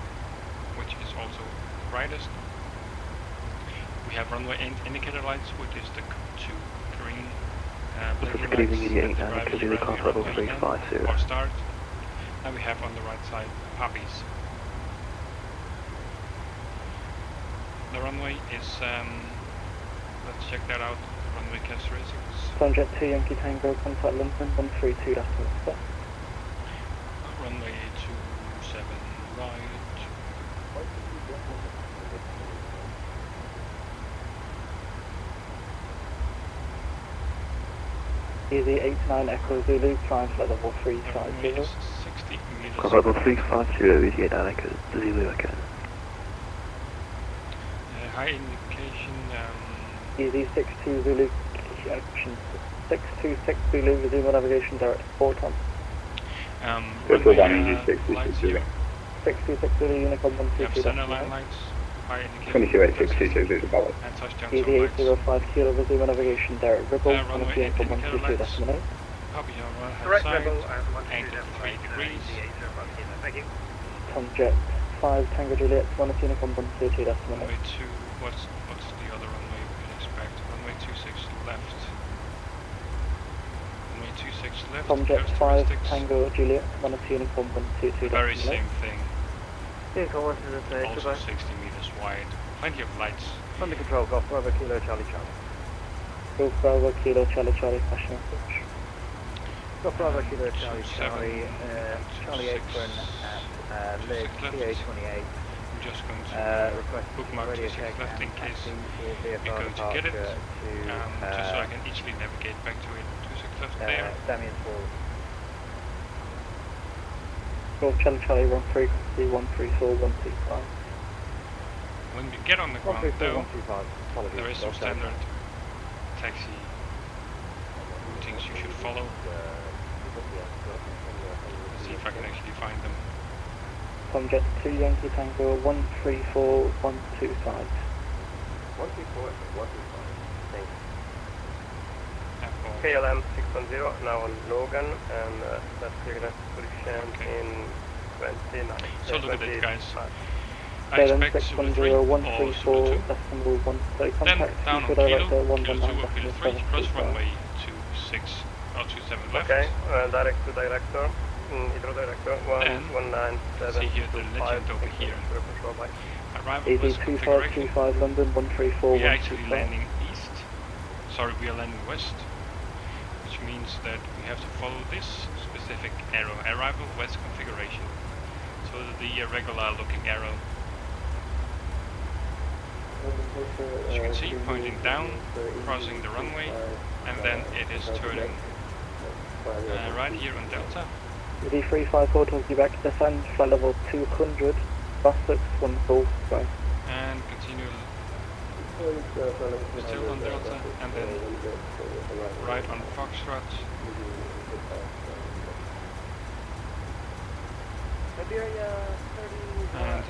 which is also brightest. We have runway indicator lights, which is the 2 green blinking lights that drive you around the runway end or start. And we have on the right side poppies. The runway is, let's check that out, runway characteristics. Jet 2 Yankee Tango, contact London 132, that's the Runway 27 right. Easy 89 Echo Zulu, climb flight level Runway 350. is 60 meters. Level 350, 89 Echo Zulu again. high indication. Easy 62 Zulu, action 626 Zulu, resume on navigation direct 4 times. Triple one, runway, easy 626 lights Zulu. here. 626 Zulu, Unicom We have 122. center line lights, high indication. 2286 Zulu, Ballard. And touchdown Easy zone lights. 805 kilo, resume on navigation direct Ripple, on runway Unicom 18 indicator 122, lights. decimal 8. Copy on right hand Correct, side, Rebel, and angle 3 degrees. Thank you. Tom Jet 5 Tango Juliet, 1 Unicom 122, decimal 8. Runway 2, what's the other runway we can expect? Runway 26 left. Runway 26 left, Tom Jet 5 characteristics. Tango Juliet, 1 Unicom 122, Very decimal 8. same thing. Vehicle 1 to the Also 60 meters wide. Plenty of lights. Under control, Golf Bravo Kilo Charlie Charlie. Golf Bravo Kilo Charlie Charlie, flash message. Golf Bravo Kilo Charlie 27, Charlie, Charlie 26, Apron at Lig 26 left. TA28. I'm just going to Request bookmark radio 26 check left in and case passing for we're VFR going to get it. departure to Just so I can easily navigate back to it. 26 left there. Damien Falls. Golf Charlie Charlie 13, 134, 125. When we get on the ground 134, though, 125. Apologies. there is some Golf Charlie. standard taxi routings you should follow. Let's see if I can actually find them. Tom Jet 2 Yankee Tango 134, 125. 134, 125. Thanks. Apple. KLM 610, now on Logan, and that's your position in 29. So look at it, guys. I KLM expect Super 3 or 610, Super 2. 134, decimal 1. Then Contact down on Super Kilo, Director Kilo 2 119, or Kilo 3, decimal cross 725. runway 26 or 27 left. Okay, direct to director. Hydro director, Then, 197. see here the legend over here. Control by. Arrival AD bus configuration. 2525 London 134, We are actually 125. landing east. Sorry, we are landing west. Which means that we have to follow this specific arrow. Arrival west configuration. So the regular looking arrow. As you can see, pointing down, crossing the runway, and then it is turning right here on Delta. D354 towards you back, descend, flight level 200, bus 6, 1 Golf, right. And continue still on Delta, and then right on Foxtrot. And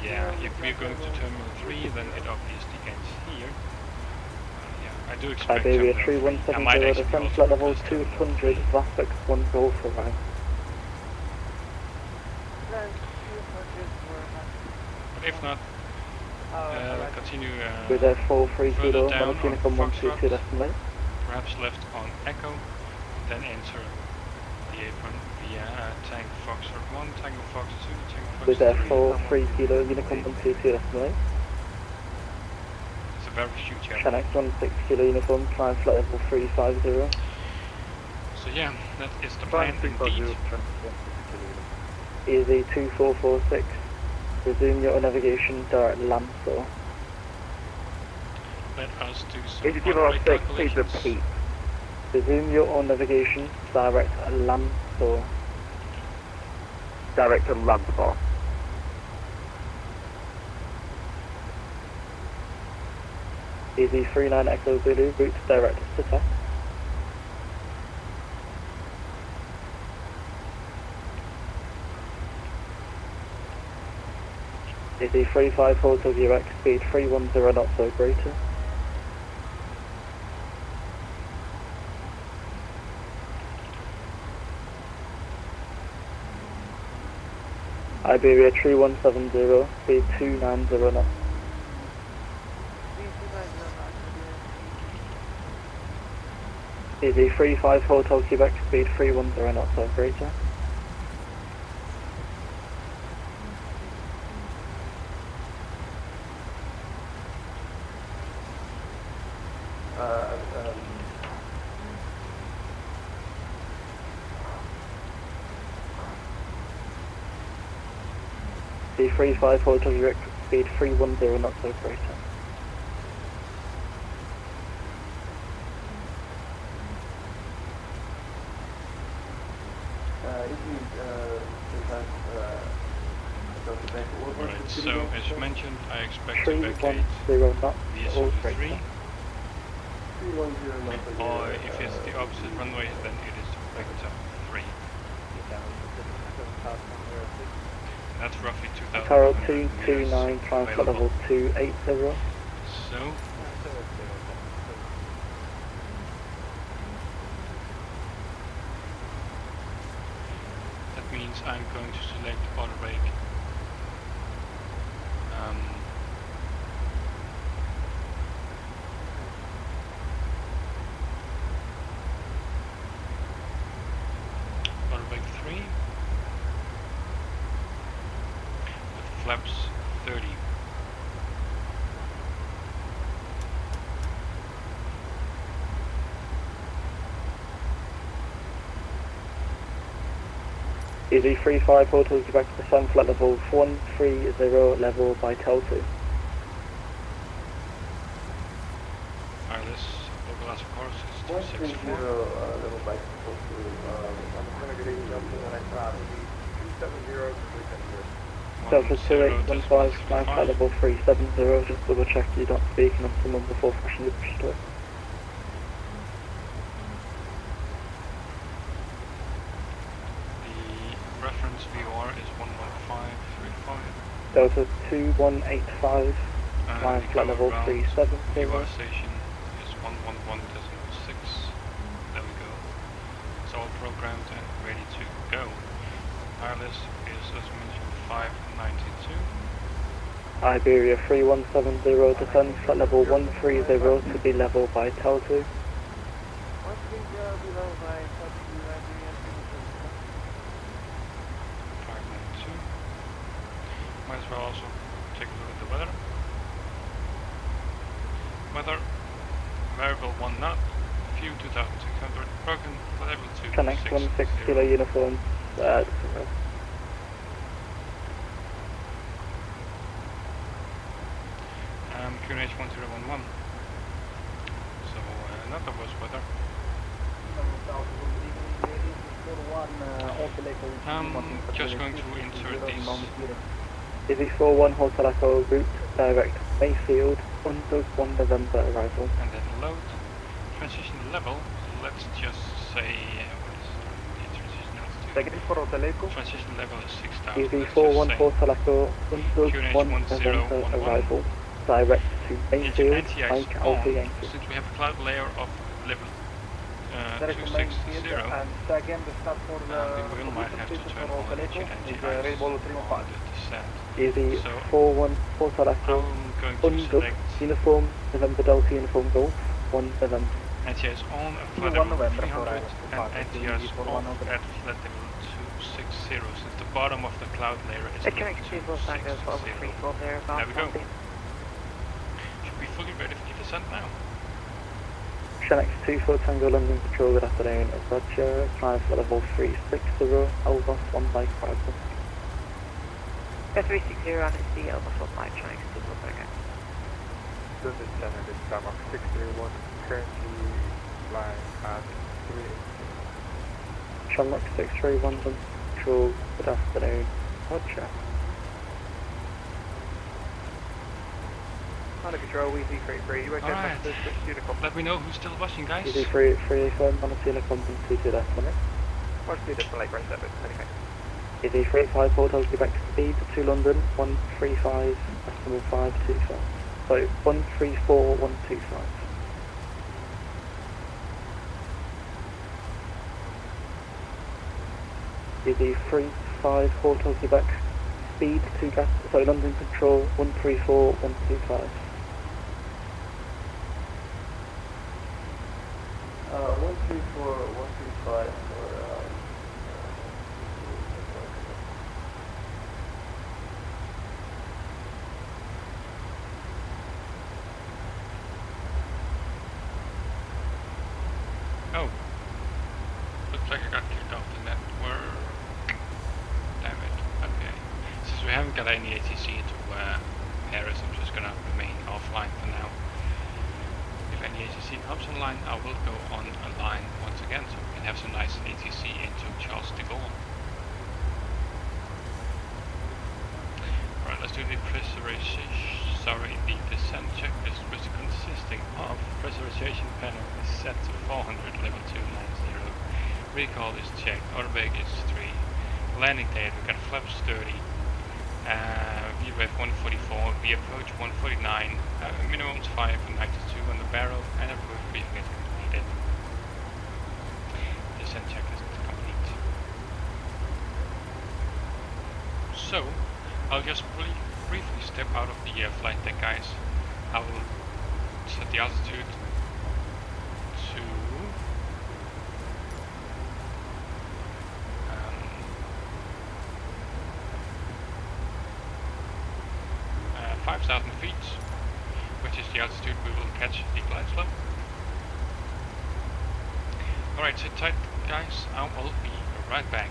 yeah, if we're going to Terminal 3, then it obviously ends here. Yeah, I do expect Iberia Terminal 3. I might 3170, actually descend, also flight level request Terminal 200, 3. bus 6, 1 Golf, right. But if not, continue With a 4-3 further kilo, down on Uniform 122 Foxtrot, decimal 8. perhaps left on Echo, then enter the apron via Tango Foxtrot 1, Tango Fox 2, Tango Fox With a 3. 4-3 kilo, Unicorn 122 decimal 8. It's a very huge area. Channel 16 kilo uniform, climb flight level 350. So yeah, that is the plan indeed. Easy 2446, resume your navigation direct land store. Let us do some If you give heart us rate 6, please calculations. repeat. Resume your own navigation direct land store. Direct to Lamport. Easy 39 Echo Zulu, route direct to test. Easy 35 Hotel View speed 310 knots or greater. Iberia 3170, speed 290 knots. Easy 35 Hotel Quebec, speed 310 knots or greater. D35 Hotel Quebec, speed 310 knots or greater. Alright, so as mentioned, I expect to vacate 310 knots, the all SW3, breaker. or if it's the opposite runway, then it is vector 3. That's roughly 2,000. Tower 229, climb flight level 280. So, that means I'm going to select auto brake. Auto brake 3 with flaps 30. Easy 35, hotels back to the sun, flight level 130, level by Tel2. Wireless, local as of course is 264. level by Delta 2815, climb flight level 370, just double check you're not speaking on someone before flashing the push to it. The reference VOR is 11535. Delta 2185, climb The flight level ground 370. VOR station is 111.6. There we go. It's all programmed and ready to go. Wireless is, as mentioned, 592. Iberia 3170, descend flight level 130 to be level by Tel2. 592. Might as well also take a look at the weather. Weather, variable 1 knot, view 2600, broken, level 2. Connect 16 kilo uniform. QNH 1011. So, not the worst weather. Just going to insert these. Izzy 41 Hotel Echo route direct Mayfield, under 1 November arrival. And then load. Transition level, let's just say, what is the transition altitude? Transition level is 6,000. Izzy 41 Hotel Echo, under QNH 1 November 1011. arrival. Direct to Mayfield, Anti-ice Mike on, Alpha Yankee. since we have a cloud layer of level 260, we will might have to turn on anti-ice on the descent. Izzy So 41 Hotel Echo, I'm going to under select uniform November Delta uniform Golf, 1 November. anti-ice on at flat level 300 and anti-ice off at flat level 260, since the bottom of the cloud layer is level 260. There we go. Should be fully ready for the descent now. Shanix 24 Tango London Patrol, good afternoon. Roger, climb for level 360, Elbos 1 by 5. 360 on the Elbos 1 by Shanix 24 Tango. This is Standard Starmark 631, currently flying at 3. Shamrock 631 London Patrol, good afternoon. Roger. Under control, Easy 33, you okay? Alright, let me know who's still watching, guys. Easy 385, Montana Compton 2 left minute. What's the different Lake Run 7, anything? Easy 385, Hotels Quebec speed to London, 135, decimal 525. So 134125. Easy 35, Hotels Quebec speed to gas, so London control 134125. 134, 135 for Oh. Looks like I got kicked off the network. Damn it. Okay. Since we haven't got any ATC into Paris, I'm just gonna remain offline for now. If any ATC comes online, I will go on a line once again, so we can have some nice ATC into Charles de Gaulle. altitude pressurization. Sorry, the descent checklist was consisting of pressurization panel is set to 400, level 290. Recall is checked, Orbx is 3. Landing date, we got flaps 30. VREF 144, we approach 149, minimum 5 and magnitude 2 on the barrel, and approach briefing is completed. Descent checklist is complete. So, I'll just briefly step out of the flight deck, guys. I will set the altitude to 5,000 feet, which is the altitude we will catch the glide slope. Alright, sit tight, guys. I will be right back.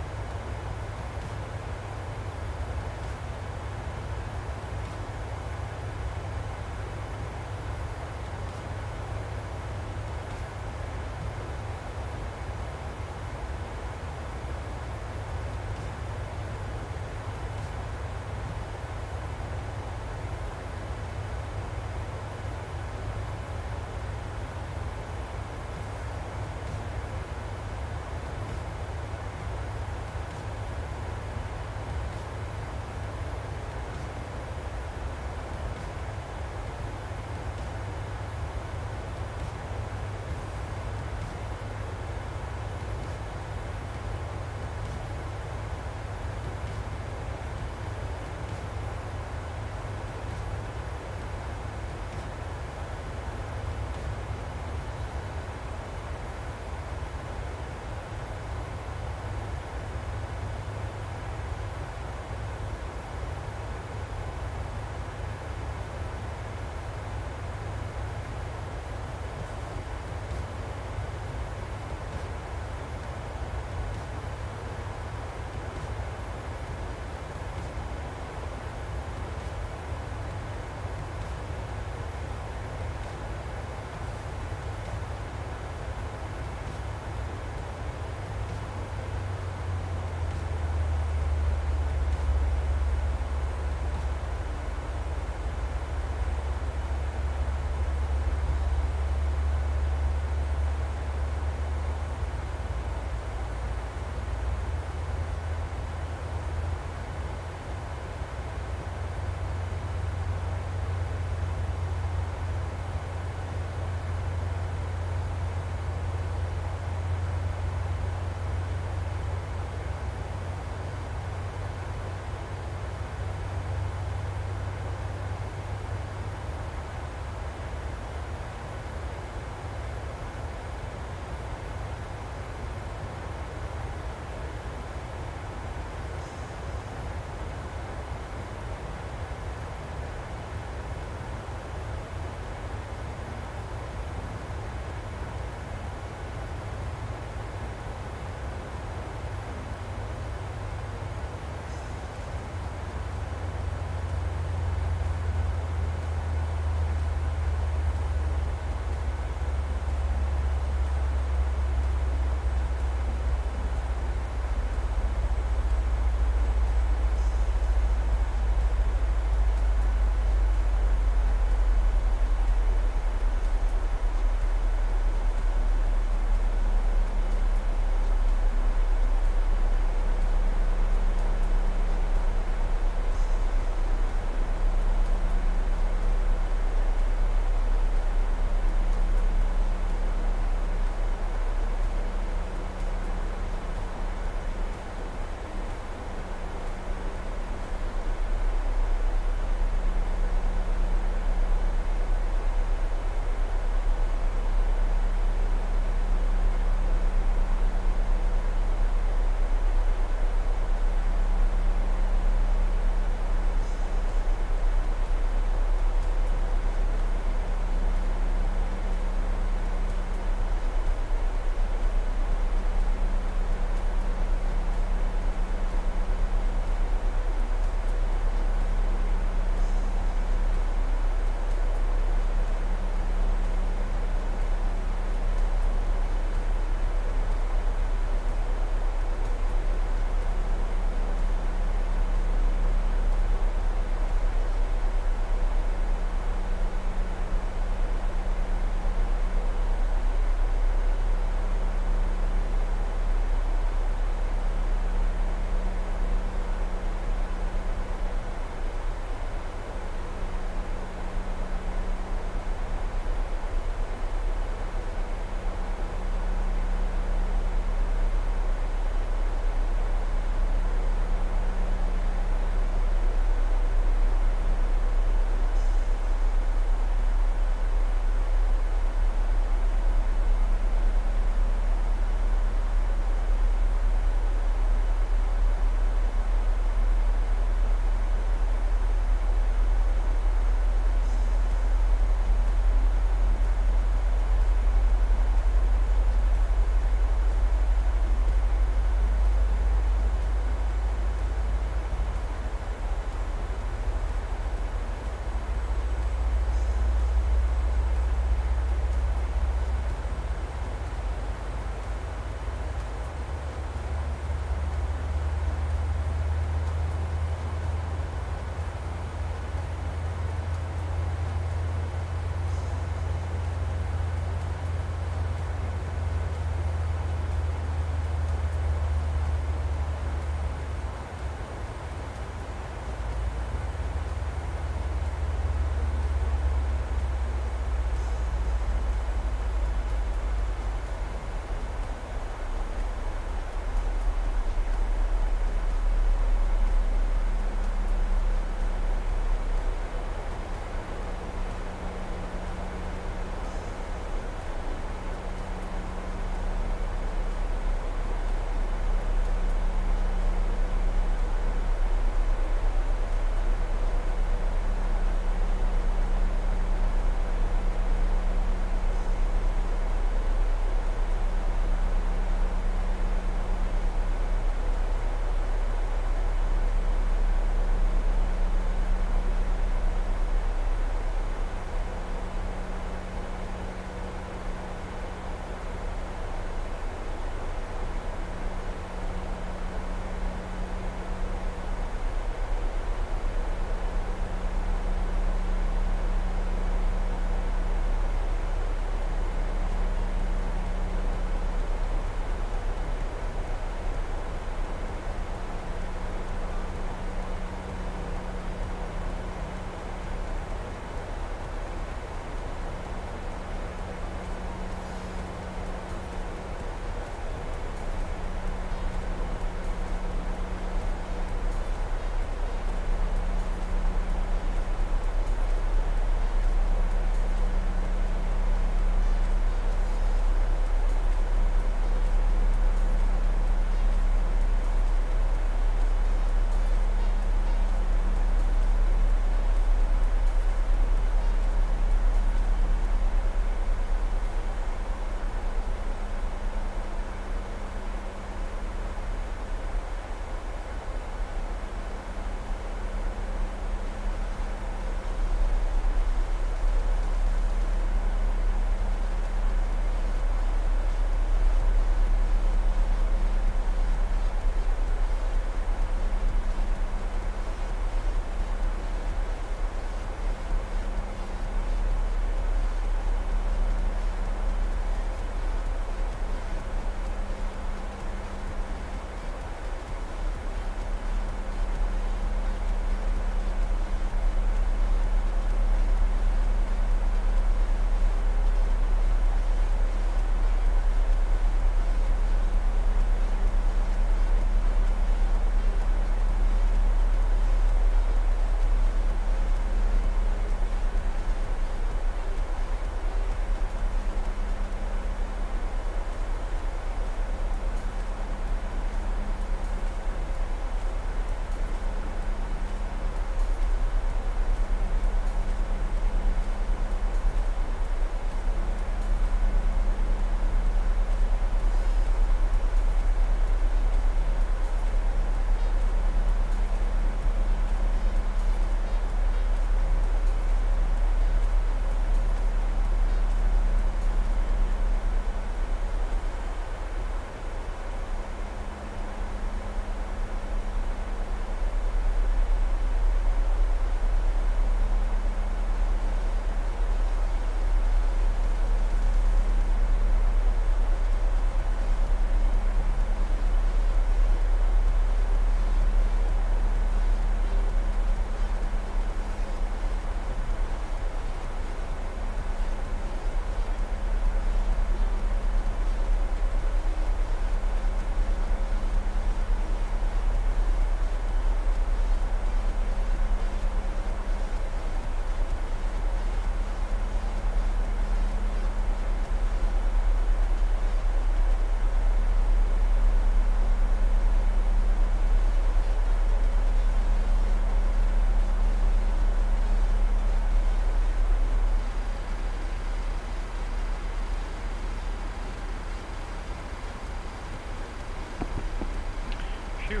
Phew.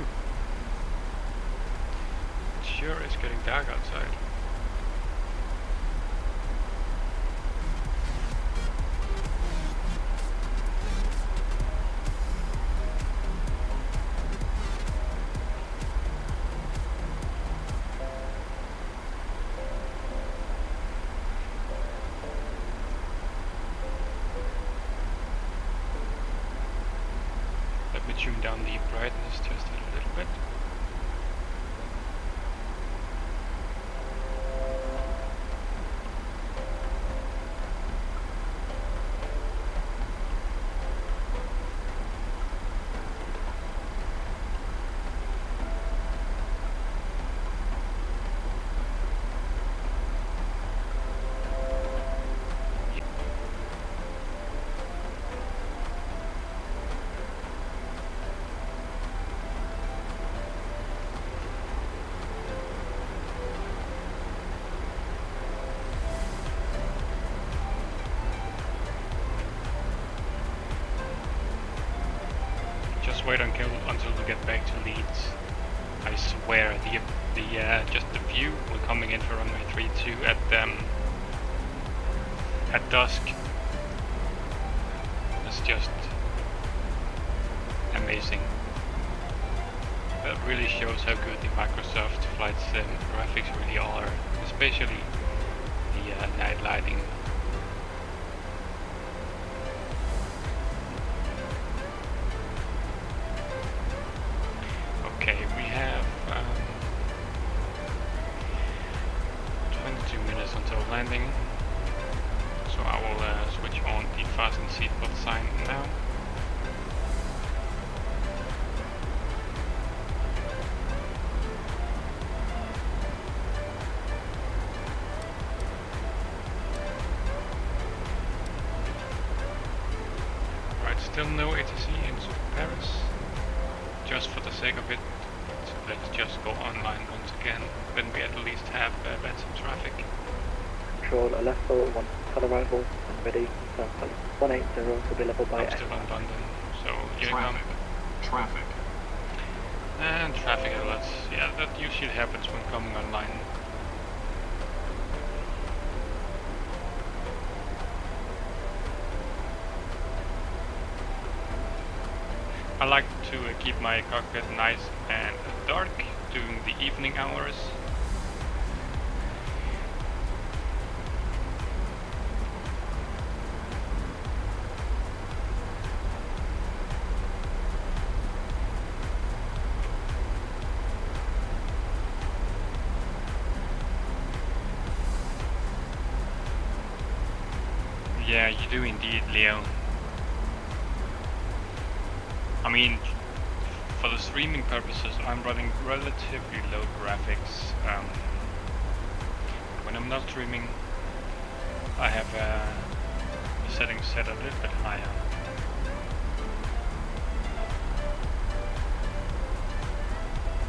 It sure is getting dark outside. Let me tune down the brightness just a little bit. Just wait until we get back to Leeds. I swear, just the view we're coming in for runway 32 at dusk is just amazing. That really shows how good the Microsoft Flight Sim graphics really are, especially the night lighting. Okay, we have 22 minutes until landing, so I will switch on the fasten seatbelt sign now. Right, still no ATC into Paris. Just for the sake of it, let's just go online once again, then we at least have VATSIM traffic. Control a left forward 1, telearrival and ready, South 180 to be level by I'm still on London, so here Traffic. come. Traffic. And traffic alerts, yeah, that usually happens when coming online. I like to keep my cockpit nice and dark during the evening hours. Yeah, you do indeed, Leo. I mean, for the streaming purposes, I'm running relatively low graphics. When I'm not streaming, I have the settings set a little bit higher.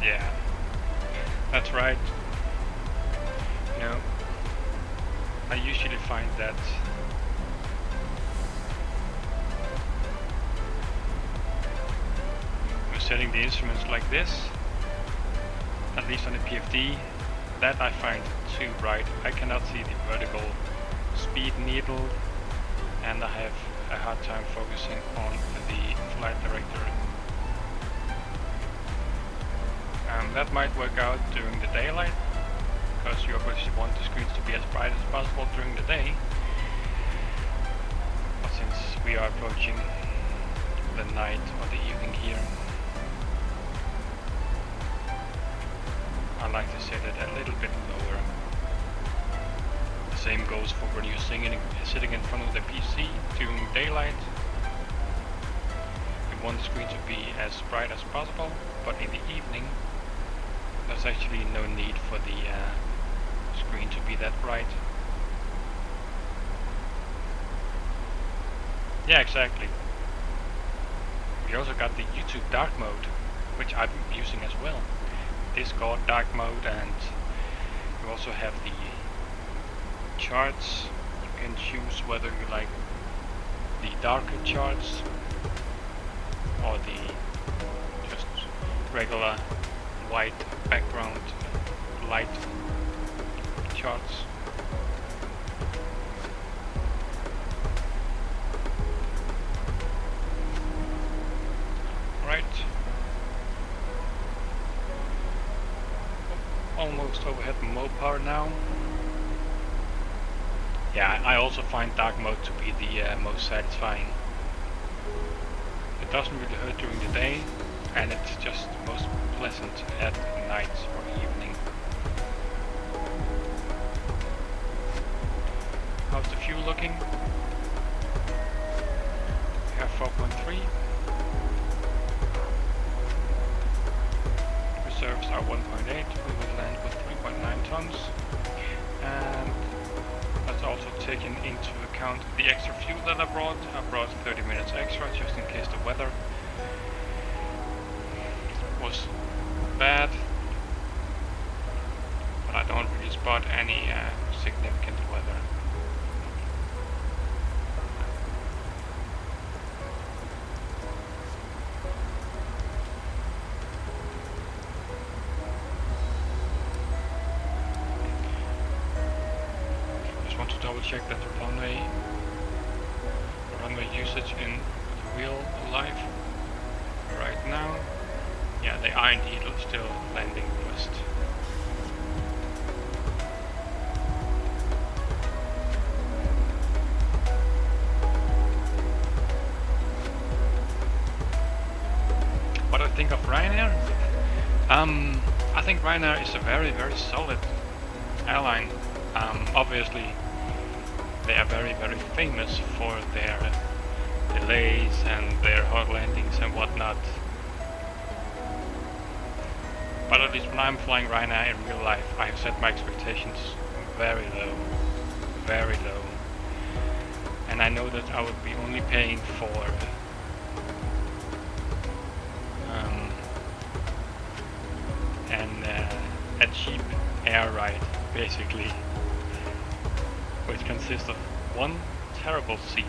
Yeah, that's right. You know, I usually find that setting the instruments like this, at least on the PFD, that I find too bright. I cannot see the vertical speed needle, and I have a hard time focusing on the flight director. That might work out during the daylight, because you obviously want the screens to be as bright as possible during the day. But since we are approaching the night or the evening here, I like to set it a little bit lower. The same goes for when you're sitting in front of the PC during daylight. You want the screen to be as bright as possible, but in the evening there's actually no need for the screen to be that bright. Yeah, exactly. We also got the YouTube dark mode, which I'm using as well. Discord dark mode, and you also have the charts. You can choose whether you like the darker charts or the just regular white background light charts. Right. Almost overhead Mopar now. Yeah, I also find dark mode to be the most satisfying. It doesn't really hurt during the day, and it's just most pleasant at night or evening. How's the fuel looking? We have 4.3. Reserves are 1.8. We will land with 3.9 tons. And that's also taken into account the extra fuel that I brought. I brought 30 minutes extra just in case the weather was bad. But I don't really spot any significant weather. Check that the runway usage in real life right now. Yeah, they are indeed still landing west. What I think of Ryanair? I think Ryanair is a very, very solid airline. Obviously, they are very, very famous for their delays and their hard landings and whatnot. But at least when I'm flying Ryanair in real life, I have set my expectations very low. Very low. And I know that I would be only paying for a cheap air ride, basically, which consists of one terrible seat,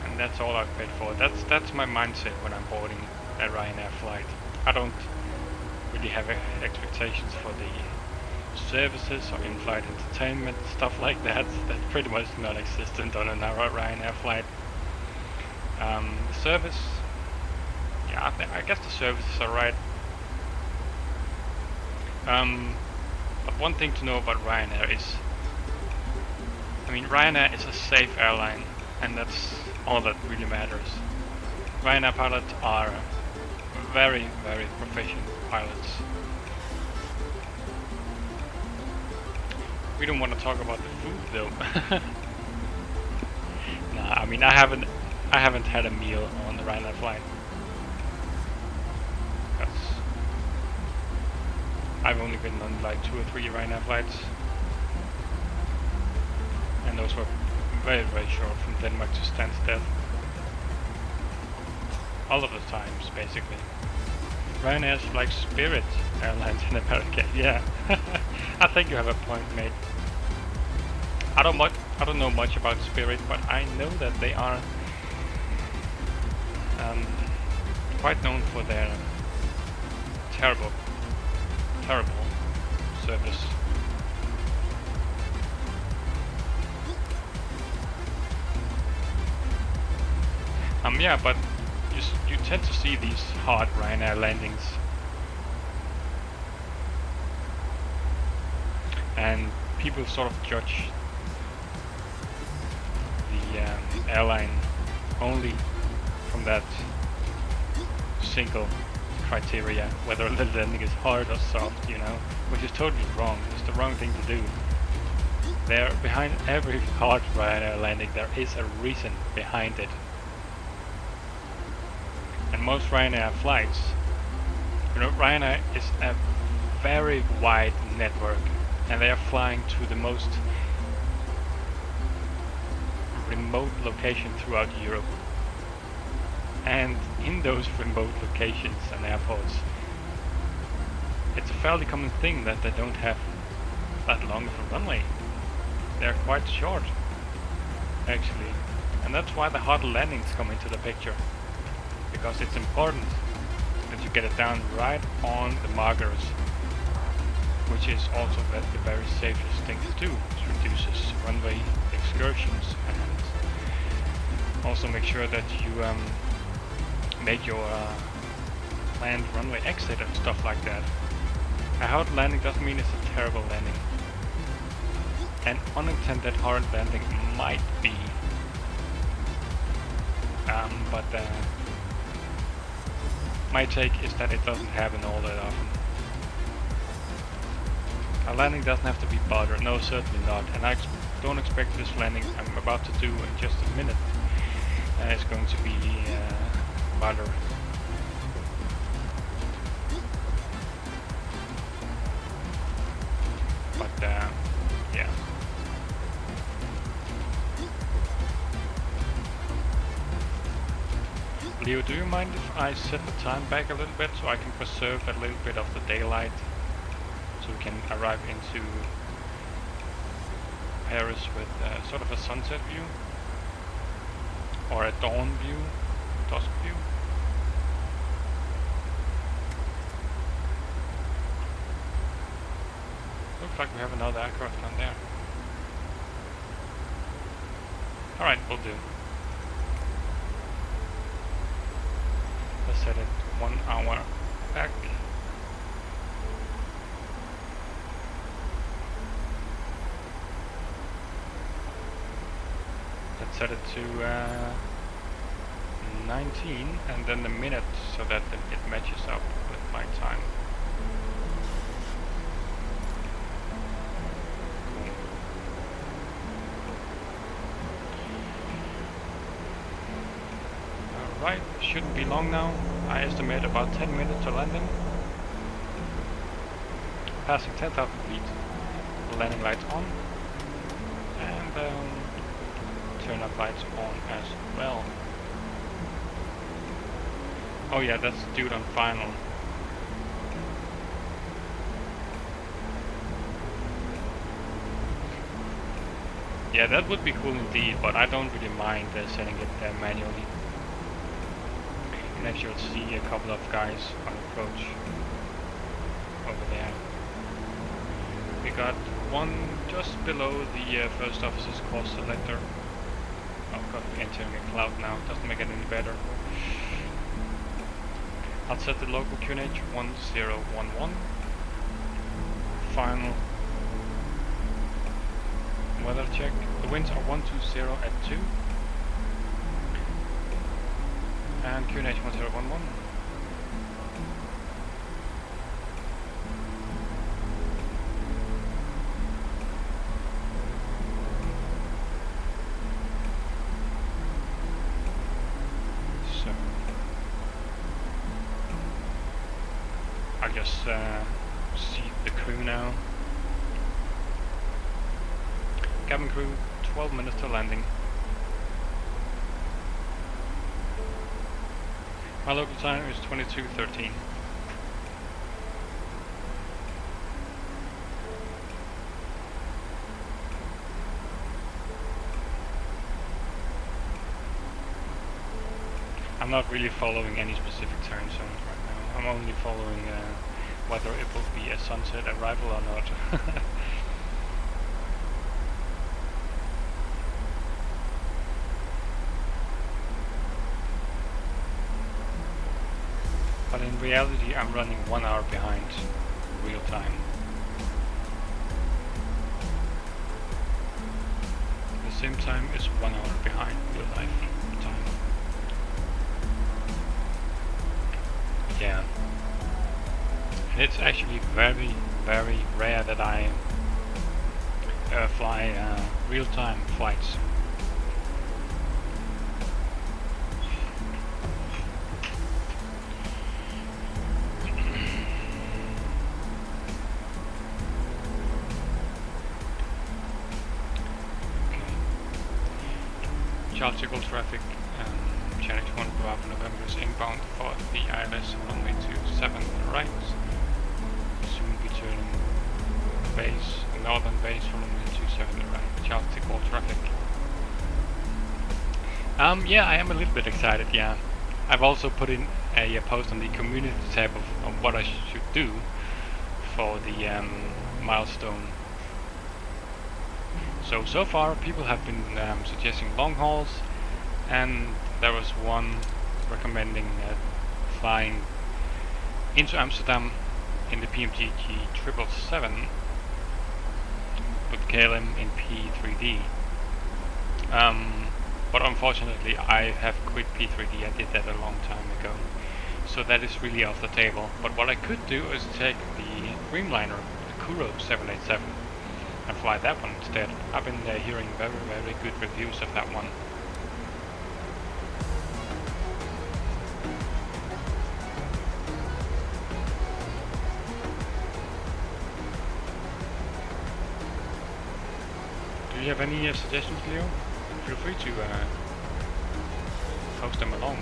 and that's all I've paid for. That's my mindset when I'm boarding a Ryanair flight. I don't really have expectations for the services or in-flight entertainment, stuff like that. That's pretty much non-existent on a Ryanair flight. The service, yeah, I guess the services are right. But one thing to know about Ryanair is, I mean, Ryanair is a safe airline, and that's all that really matters. Ryanair pilots are very, very proficient pilots. We don't want to talk about the food though. Nah, I mean, I haven't had a meal on the Ryanair flight. I've only been on like 2 or 3 Ryanair flights, and those were very, very short, from Denmark to Stansted. All of the times, basically. Ryanair's like Spirit Airlines in America. Yeah, I think you have a point, mate. I don't know much about Spirit, but I know that they are quite known for their terrible service. Yeah, but you tend to see these hard Ryanair landings, and people sort of judge the airline only from that single criteria, whether the landing is hard or soft, you know, which is totally wrong. It's the wrong thing to do. There, behind every hard Ryanair landing, there is a reason behind it. And most Ryanair flights, you know, Ryanair is a very wide network, and they are flying to the most remote location throughout Europe. And in those remote locations and airports, it's a fairly common thing that they don't have that long of a runway. They're quite short, actually. And that's why the hard landings come into the picture. because it's important that you get it down right on the markers, which is also the very safest thing to do. It reduces runway excursions and also make sure that you make your planned runway exit and stuff like that. A hard landing doesn't mean it's a terrible landing. An unintended hard landing might be, but my take is that it doesn't happen all that often. A landing doesn't have to be butter, no, certainly not, and I don't expect this landing I'm about to do in just a minute is going to be butter. But yeah. Leo, do you mind if I set the time back a little bit so I can preserve a little bit of the daylight, so we can arrive into Paris with sort of a sunset view or a dawn view, dusk view? Looks like we have another aircraft down there. Alright, we'll do. Let's set it 1 hour back. Let's set it to 19 and then the minute so that it matches up with my time. Right, shouldn't be long now. I estimate about 10 minutes to landing. Passing 10,000 feet. Landing lights on. And turn up lights on as well. Oh yeah, that's dude on final. Yeah, that would be cool indeed, but I don't really mind setting it manually. And as you'll see a couple of guys on approach over there. We got one just below the first officer's course selector. Oh god, we're entering a cloud now, doesn't make it any better. I'll set the local QNH 1011. Final weather check. The winds are 120 at 2. And QNH 1011. So I'll just see the crew now. Cabin crew, 12 minutes to landing. My local time is 22:13. I'm not really following any specific time zones right now. I'm only following whether it will be a sunset arrival or not. But in reality, I'm running 1 hour behind real time. The same time is 1 hour behind real life time. Yeah. And it's actually very, very rare that I fly real-time flights. Charles Eagle traffic, Channel 1 Bravo November is inbound for the ILS runway 27 right. Soon be turning base, northern base from runway 27 right. Charles Eagle traffic. Yeah, I am a little bit excited, yeah. I've also put in a post on the community tab of what I should do for the milestone. So far people have been suggesting long hauls, and there was one recommending flying into Amsterdam in the PMDG 777 with KLM in P3D. But unfortunately I have quit P3D, I did that a long time ago. So that is really off the table. But what I could do is take the Dreamliner, the Kuro 787, and fly that one instead. I've been hearing very, very good reviews of that one. Do you have any suggestions, Leo? Feel free to post them along.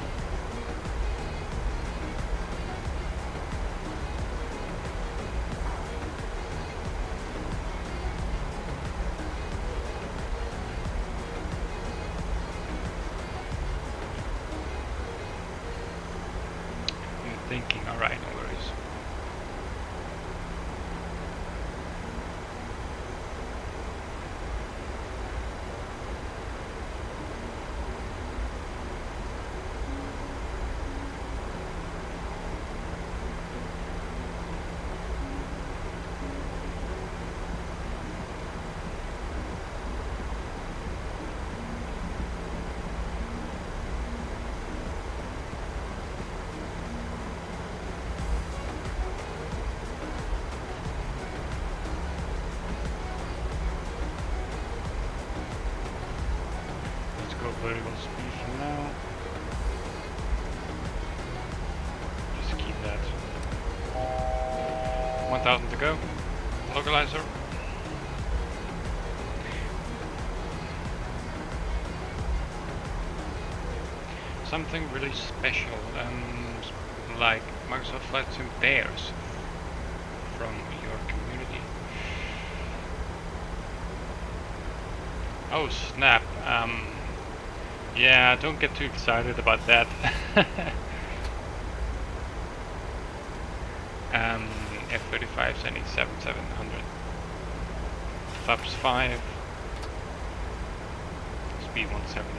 Thinking, alright, no worries. Variable speed for now. Just keep that. 1000 to go. Localizer. Something really special, like Microsoft VATSIM theirs from your community. Oh snap! Yeah, don't get too excited about that. F-35 sending 7700. Flaps 5. Speed 170.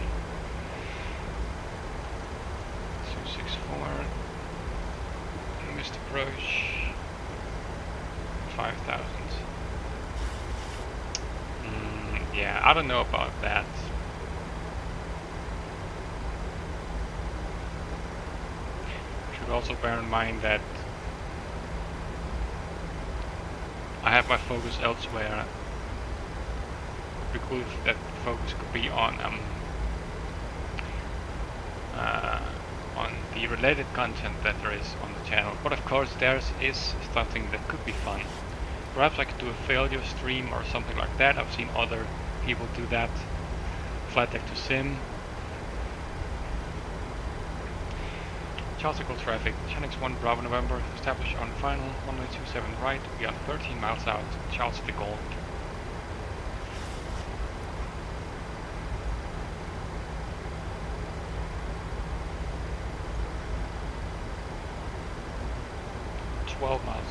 264. Missed approach. 5000. Yeah, I don't know about that. Also bear in mind that I have my focus elsewhere. It would be cool if that focus could be on the related content that there is on the channel. But of course there is something that could be fun. Perhaps I could do a failure stream or something like that. I've seen other people do that. Flight deck to sim. Charles de Gaulle traffic, Chenix 1 Bravo November, established on final 1927 right, beyond 13 miles out, Charles de Gaulle.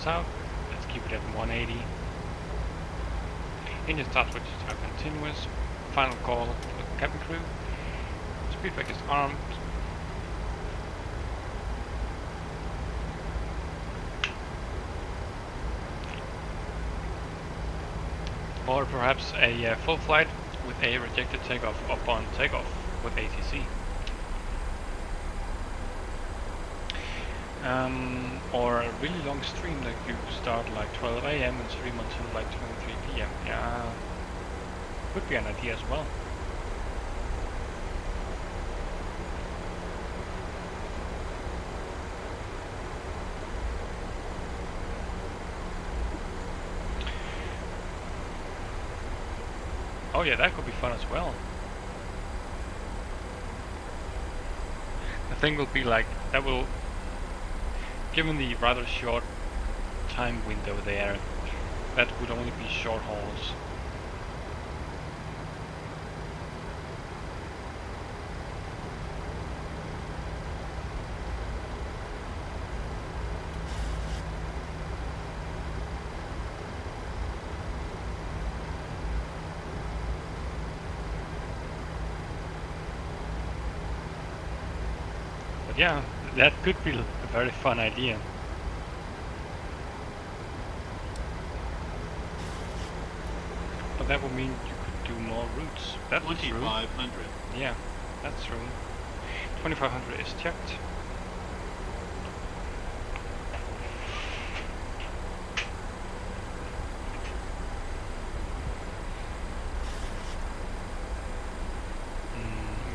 South, let's keep it at 180. Engine start switches are continuous. Final call with the cabin crew. Speed brake is armed. Or perhaps a full flight with a rejected takeoff upon takeoff with ATC. Or a really long stream that you start like 12 AM and stream until like 23 PM. Yeah, could be an idea as well. Oh yeah, that could be fun as well. The thing will be like, that will, given the rather short time window there, that would only be short hauls. Yeah, that could be a very fun idea. But that would mean you could do more routes. That's true. 2500. Yeah, that's true. 2500 is checked.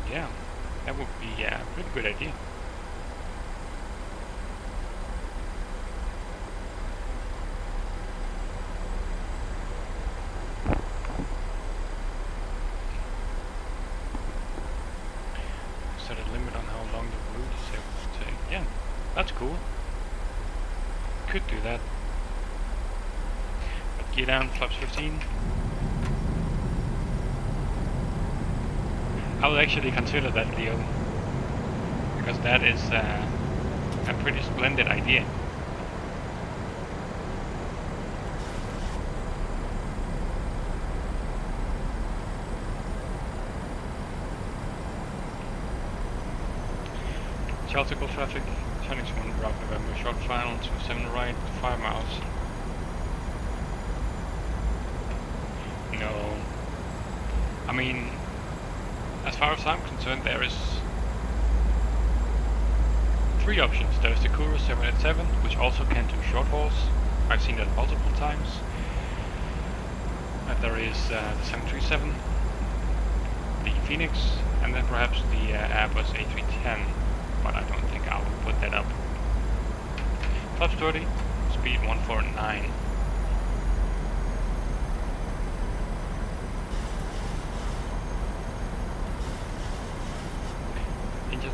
Yeah, that would be a pretty good idea. Set a limit on how long the route is able to take. Yeah, that's cool. Could do that. But gear down, flaps 15. I would actually consider that, Leo, because that is a pretty splendid idea. Cheltenham traffic, Chinese 1 Route November, short final, 27 right, 5 miles. No. I mean, as far as I'm concerned, there is 3 options. There is the Courier 787, which also can do short hauls. I've seen that multiple times. There is the 737, the Phoenix, and then perhaps the Airbus A310, but I don't think I will put that up. Flaps 30, speed 149.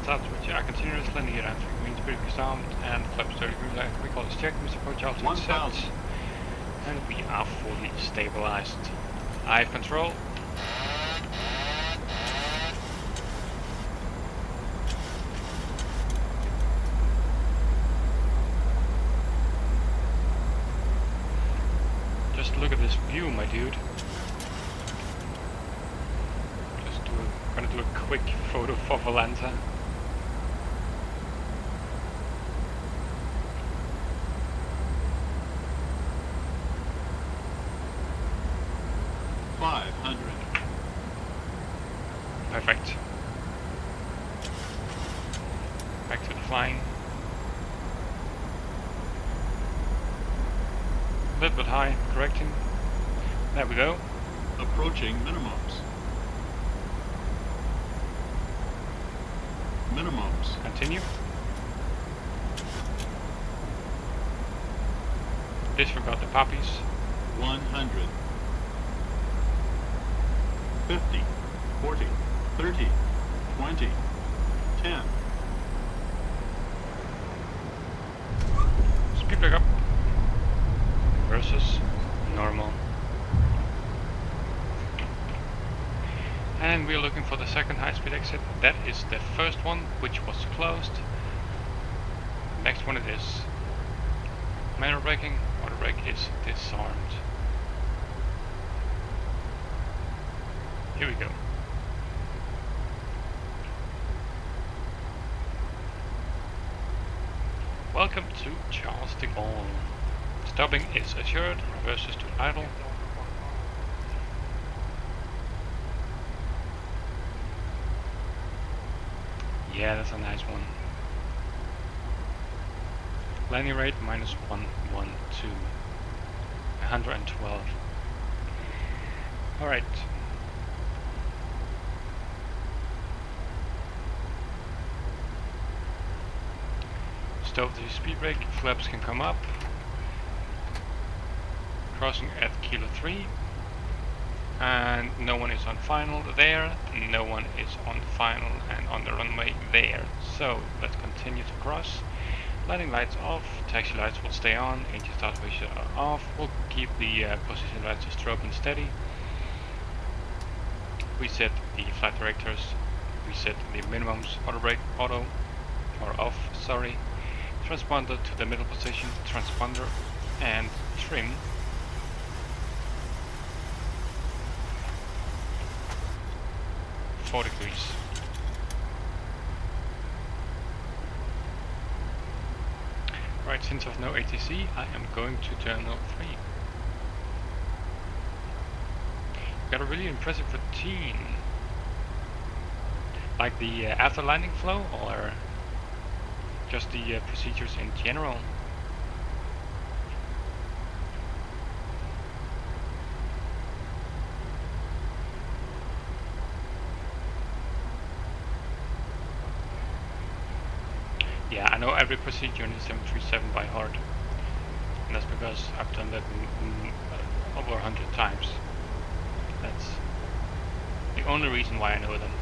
Starts with our continuous landing gear entry, green speed sound, and flaps 30 green light. We call this check, Mr. Approach altitude set, and we are fully stabilized. I have control. Just look at this view, my dude. Gonna do a quick photo for Volanta. Perfect. Back to the flying. A little bit high, correcting. There we go. Approaching minimums. Minimums. Continue. Disregard the puppies. 100. 50. 40. 30, 20, 10. Speed back up. Versus normal. And we're looking for the second high-speed exit. That is the first one, which was closed. Next one it is. Manual braking. Auto brake is disarmed. Here we go. Welcome to Charles de Gaulle. Stopping is assured, reverses to idle. Yeah, that's a nice one. Landing rate minus 112. 112. Alright. Stop the speed brake, flaps can come up. Crossing at kilo 3. And no one is on final there, no one is on final and on the runway there. So let's continue to cross. Landing lights off, taxi lights will stay on, engine start switches are off. We'll keep the position lights strobe and steady. We set the flight directors, we set the minimums, auto brake, auto, or off, sorry. Transponder to the middle position, transponder and trim. Degrees. Right, since I've no ATC, I am going to Terminal 3. Got a really impressive routine. Like the after landing flow, or just the procedures in general? Yeah, I know every procedure in the 737 by heart, and that's because I've done that over 100 times. That's the only reason why I know them,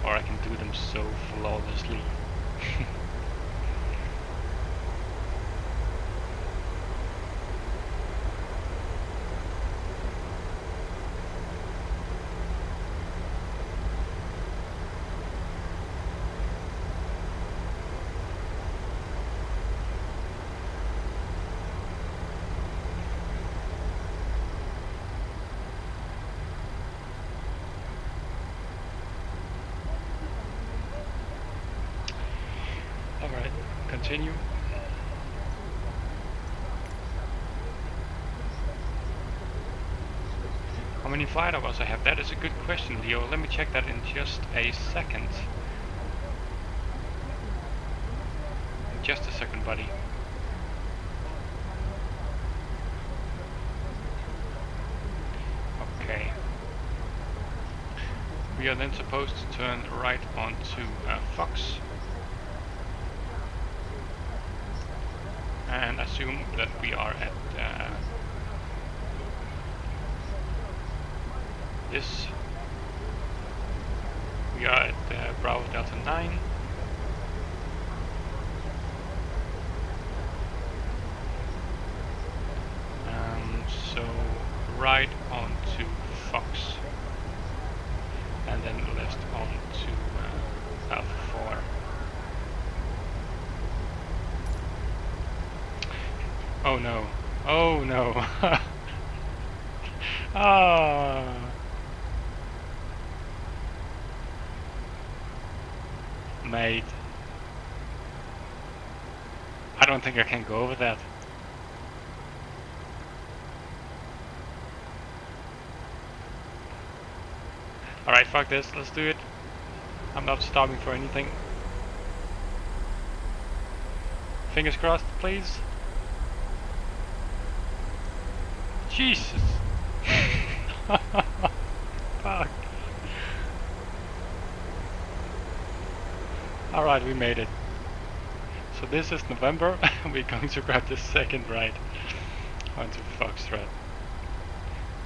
or I can do them so flawlessly. Alright, continue. How many flight hours I have? That is a good question, Leo. Let me check that in just a second. Just a second, buddy. Okay. We are then supposed to turn right onto Fox. And assume that we are at this. We are at Bravo Delta 9. So right onto Fox, and then left onto Alpha 4. Oh no. Oh no. Ah. Mate. I don't think I can go over that. Alright, fuck this, let's do it. I'm not stopping for anything. Fingers crossed, please. Jesus! Fuck. Alright, we made it. So this is November. We're going to grab the second right onto Foxtrot.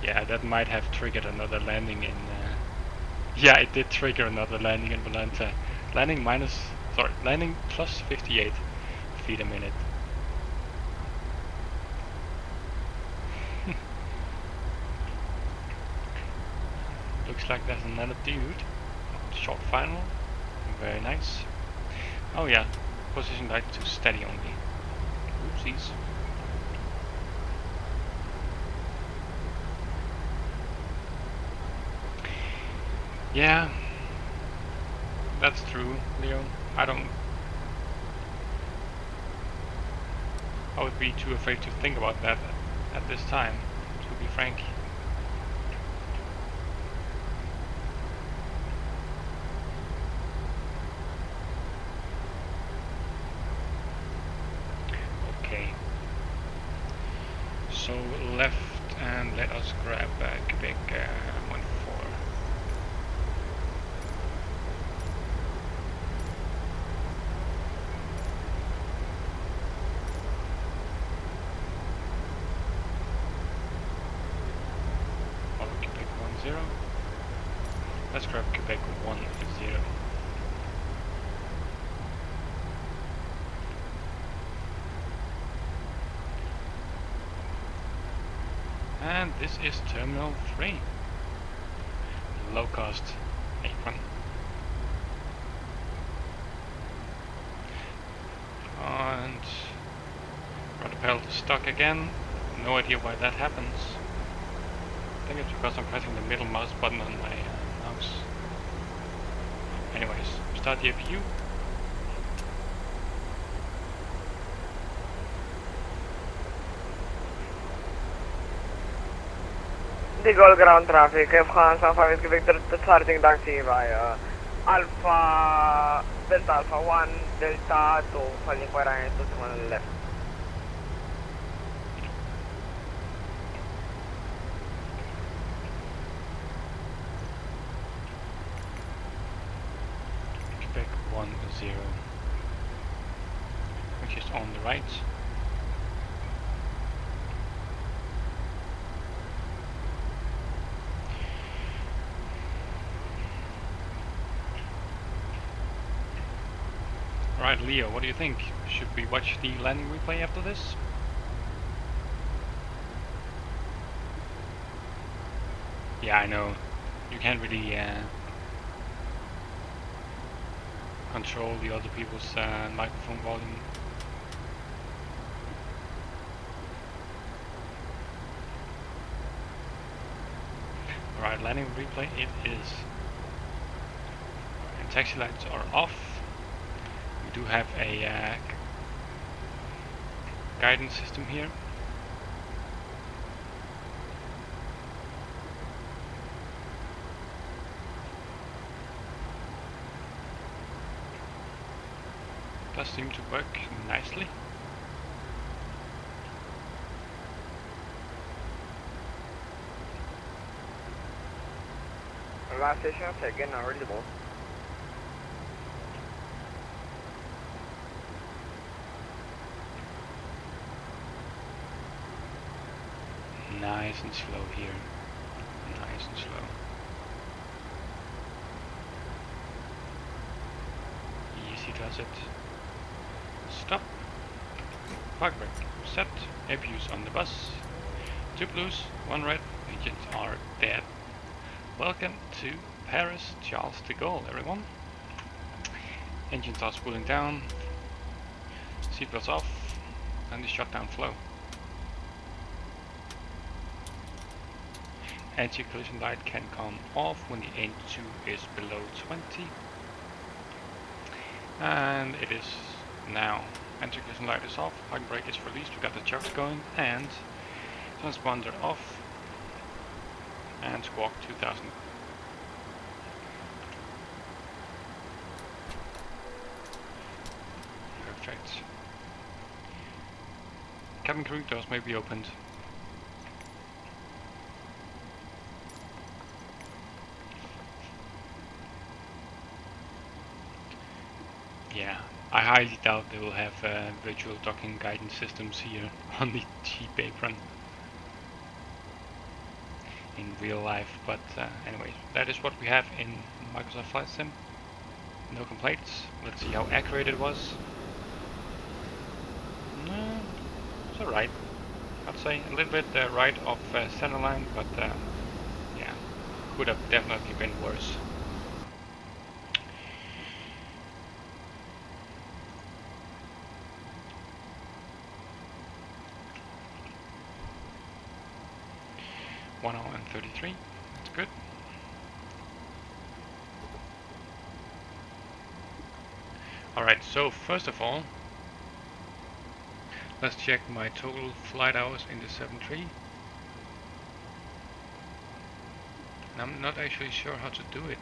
Yeah, that might have triggered another landing in... yeah, it did trigger another landing in Volanta. Landing plus 58 feet a minute. Looks like there's another dude. Short final. Very nice. Oh yeah, position light to steady only. Oopsies. Yeah, that's true, Leo. I would be too afraid to think about that at this time, to be frank. Okay. So left, and let us grab Quebec 14. Let's grab Quebec 10. And this is Terminal 3. Low cost apron. And rudder pedal to stock again. No idea why that happens. I think it's because I'm pressing the middle mouse button on my mouse. Anyways, start the APU. The goal ground traffic, France Alpha is giving the charging taxi via Alpha, Delta Alpha 1, Delta 2, falling for right, 2 left. Quebec 10, which is on the right. Alright, Leo, what do you think? Should we watch the landing replay after this? Yeah, I know. You can't really control the other people's microphone volume. Alright, landing replay it is. And taxi lights are off. We do have a guidance system here. Does seem to work nicely. Last station, again, already the ball. Nice and slow here. Nice and slow. Easy does it. Stop. Park brake. Set. Abuse on the bus. 2 blues, 1 red. Engines are dead. Welcome to Paris Charles de Gaulle, everyone. Engine starts cooling down. Seatbelts off. And the shutdown flow. Anti-collision light can come off when the N2 is below 20. And it is now. Anti-collision light is off, parking brake is released, we got the chucks going, and transponder off. And squawk 2000. Perfect. Cabin crew doors may be opened. Yeah, I highly doubt they will have virtual docking guidance systems here on the cheap apron in real life, but anyway, that is what we have in Microsoft Flight Sim. No complaints. Let's see how accurate it was. It's alright. I'd say a little bit right of center line, but yeah, could have definitely been worse. One hour and 33. That's good. Alright, so first of all, let's check my total flight hours in the 7.3. And I'm not actually sure how to do it.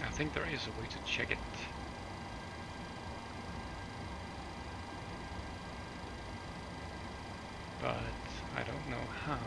I think there is a way to check it. But I don't know how.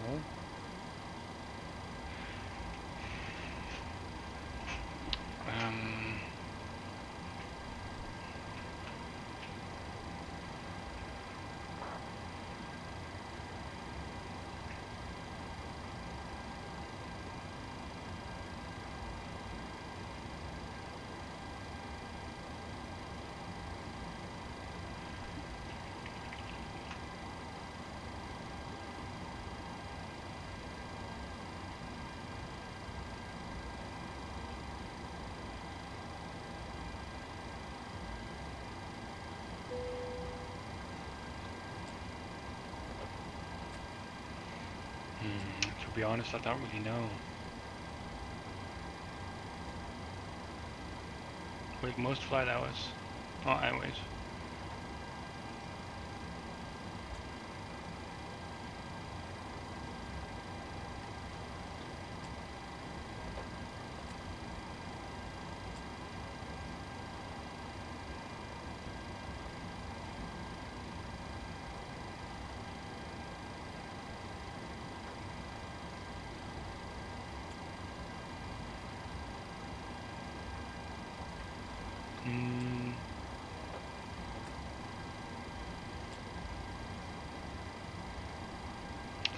be honest, I don't really know. With most flight hours. Oh, anyways.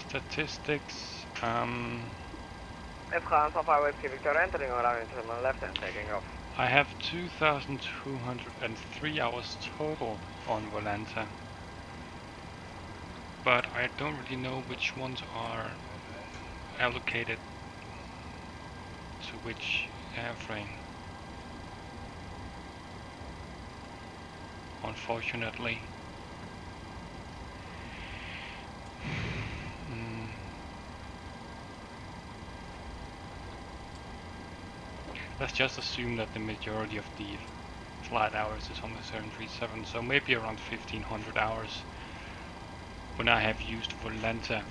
Statistics, F-Hans Alpha Whiskey Victoria entering on runway to the left and taking off. I have 2,203 hours total on Volanta, but I don't really know which ones are allocated to which airframe, unfortunately. Let's just assume that the majority of the flight hours is on the 737, so maybe around 1,500 hours when I have used Volanta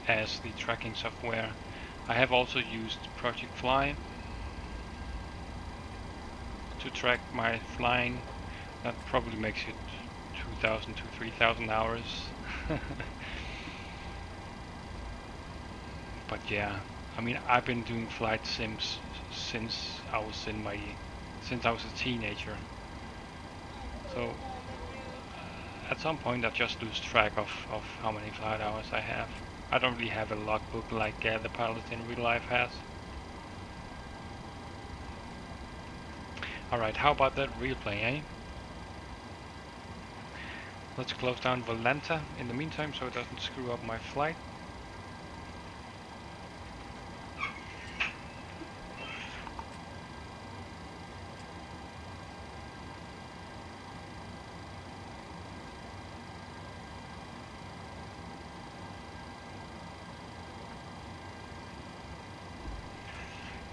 as the tracking software. I have also used Project Fly to track my flying. That probably makes it 2,000 to 3,000 hours. But yeah, I mean, I've been doing flight sims since I was a teenager. So at some point I just lose track of how many flight hours I have. I don't really have a logbook like the pilot in real life has. Alright, how about that replay, eh? Let's close down Volanta in the meantime so it doesn't screw up my flight.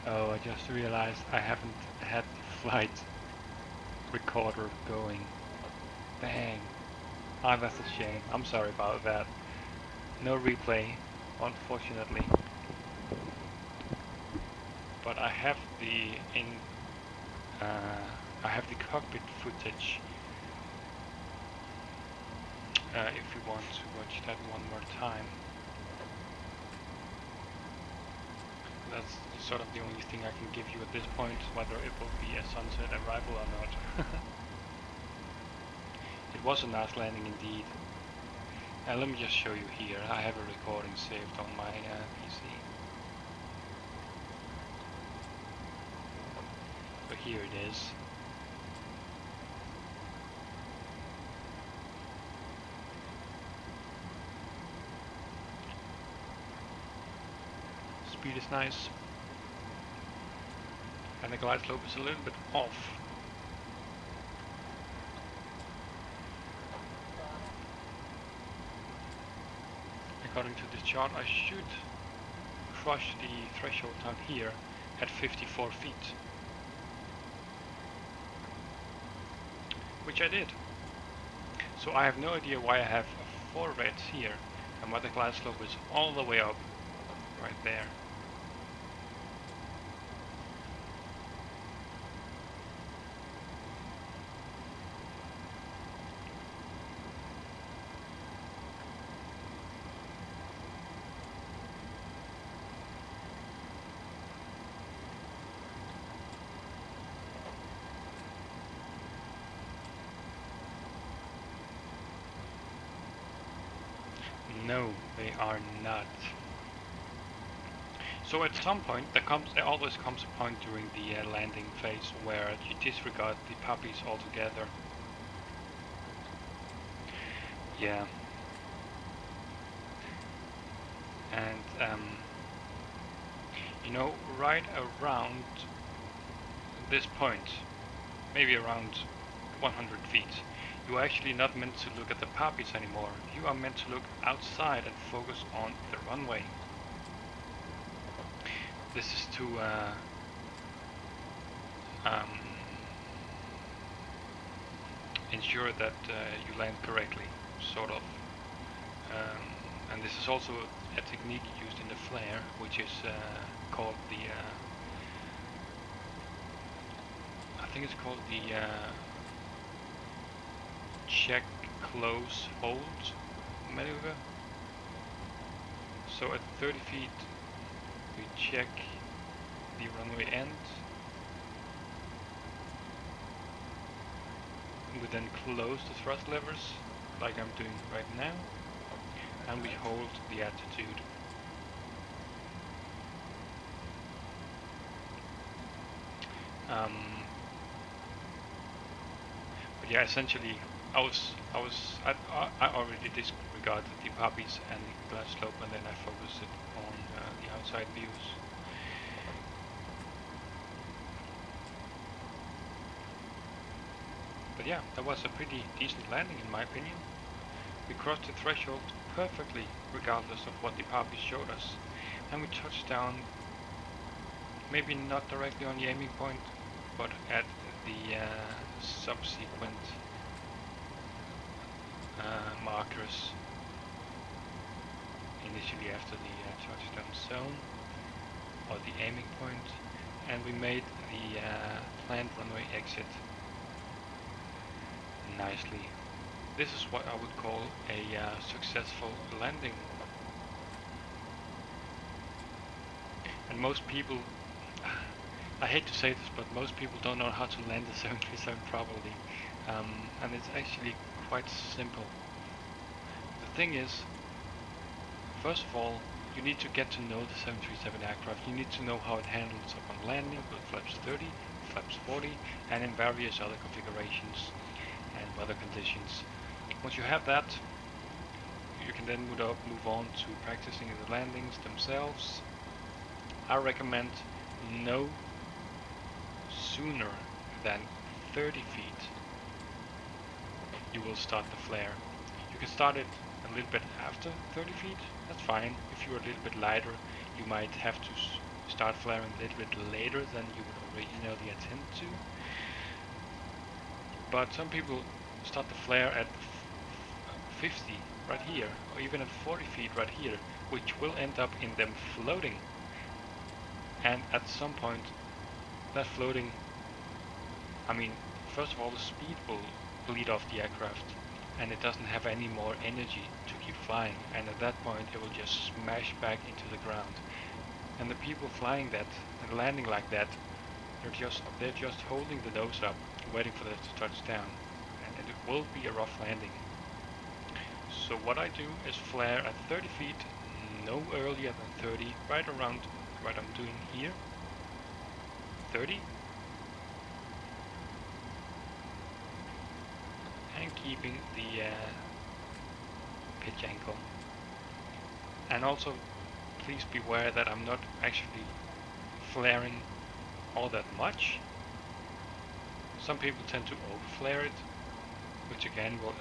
Oh, I just realized I haven't had the flight recorder going. Dang. Ah, that's a shame. I'm sorry about that. No replay, unfortunately. But I have the cockpit footage. If you want to watch that one more time. That's sort of the only thing I can give you at this point, whether it will be a sunset arrival or not. It was a nice landing indeed. And let me just show you here. I have a recording saved on my PC. So here it is. Speed is nice, and the glide slope is a little bit off. According to this chart, I should crush the threshold down here at 54 feet, which I did. So I have no idea why I have 4 reds here and why the glide slope is all the way up right there. No, they are not. So at some point, there always comes a point during the landing phase where you disregard the puppies altogether. Yeah. And you know, right around this point, maybe around 100 feet, you are actually not meant to look at the poppies anymore. You are meant to look outside and focus on the runway. This is to ensure that you land correctly, sort of. And this is also a technique used in the flare, which is called the I think it's called the check, close, hold maneuver. So at 30 feet we check the runway end. We then close the thrust levers, like I'm doing right now, and we hold the attitude. But yeah, essentially, I already disregarded the poppies and the glass slope, and then I focused it on the outside views. But yeah, that was a pretty decent landing in my opinion. We crossed the threshold perfectly, regardless of what the poppies showed us, and we touched down, maybe not directly on the aiming point, but at the subsequent markers initially after the touchdown zone, or the aiming point, and we made the planned runway exit nicely. This is what I would call a successful landing. And most people, I hate to say this, but most people don't know how to land a 737 properly. And it's actually quite simple. The thing is, first of all, you need to get to know the 737 aircraft. You need to know how it handles upon landing with flaps 30, flaps 40, and in various other configurations and weather conditions. Once you have that, you can then move on to practicing the landings themselves. I recommend no sooner than 30 feet you will start the flare. You can start it a little bit after 30 feet, that's fine. If you're a little bit lighter, you might have to start flaring a little bit later than you would originally intend to. But some people start the flare at 50 right here, or even at 40 feet right here, which will end up in them floating. And at some point, that floating, I mean, first of all, the speed will bleed off the aircraft, and it doesn't have any more energy to keep flying, and at that point it will just smash back into the ground. And the people flying that and landing like that, they're just holding the nose up, waiting for that to touch down, and it will be a rough landing. So what I do is flare at 30 feet, no earlier than 30, right around what I'm doing here, 30, and keeping the pitch angle. And also please beware that I'm not actually flaring all that much. Some people tend to over-flare it, which again will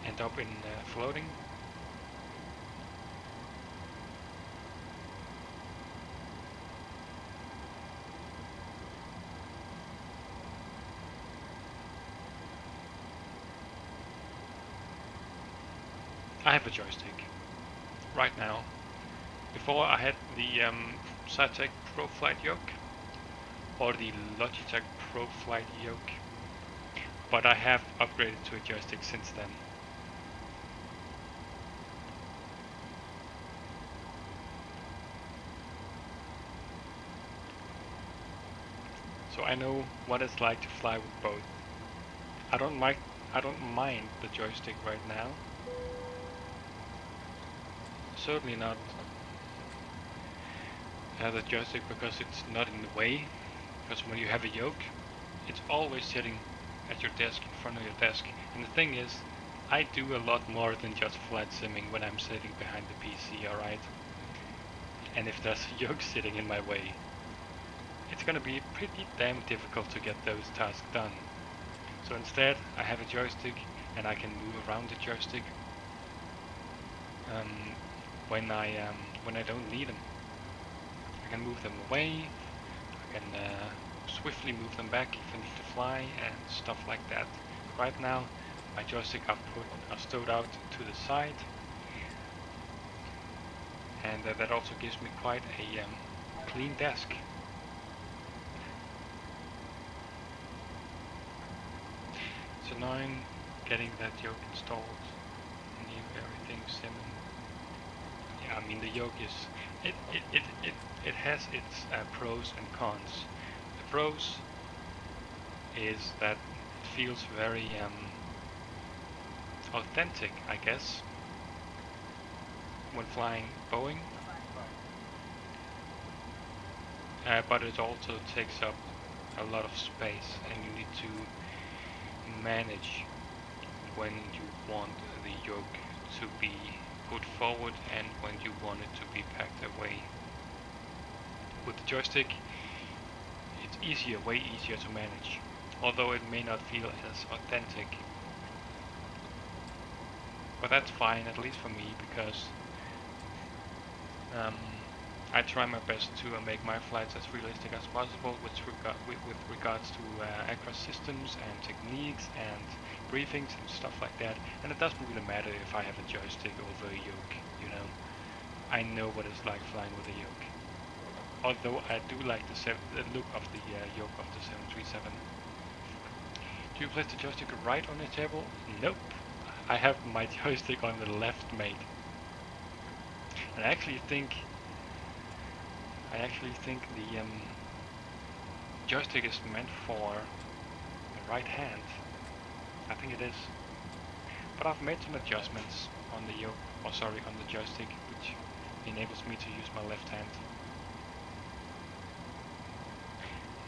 end up in floating. I have a joystick right now. Before I had the Saitek Pro Flight yoke or the Logitech Pro Flight yoke, but I have upgraded to a joystick since then. So I know what it's like to fly with both. I don't mind the joystick right now. Certainly not the joystick because it's not in the way. Because when you have a yoke, it's always sitting at your desk, in front of your desk. And the thing is, I do a lot more than just flight simming when I'm sitting behind the PC, alright? And if there's a yoke sitting in my way, it's gonna be pretty damn difficult to get those tasks done. So instead I have a joystick and I can move around the joystick when I don't need them. I can move them away, I can swiftly move them back if I need to fly and stuff like that. Right now my joystick are stowed out to the side, and that also gives me quite a clean desk. So now I'm getting that yoke installed, everything simming. Yeah, I mean the yoke is it has its pros and cons. The pros is that it feels very authentic, I guess, when flying Boeing, but it also takes up a lot of space, and you need to manage when you want the yoke to be put forward and when you want it to be packed away. With the joystick it's easier, way easier to manage, although it may not feel as authentic. But that's fine, at least for me, because I try my best to make my flights as realistic as possible with regards to aircraft systems and techniques and briefings and stuff like that. And it doesn't really matter if I have a joystick over a yoke, you know. I know what it's like flying with a yoke. Although I do like the look of the yoke of the 737. Do you place the joystick right on the table? Nope. I have my joystick on the left, mate. And I actually think the joystick is meant for the right hand. I think it is. But I've made some adjustments on the yoke, or sorry, on the joystick, which enables me to use my left hand.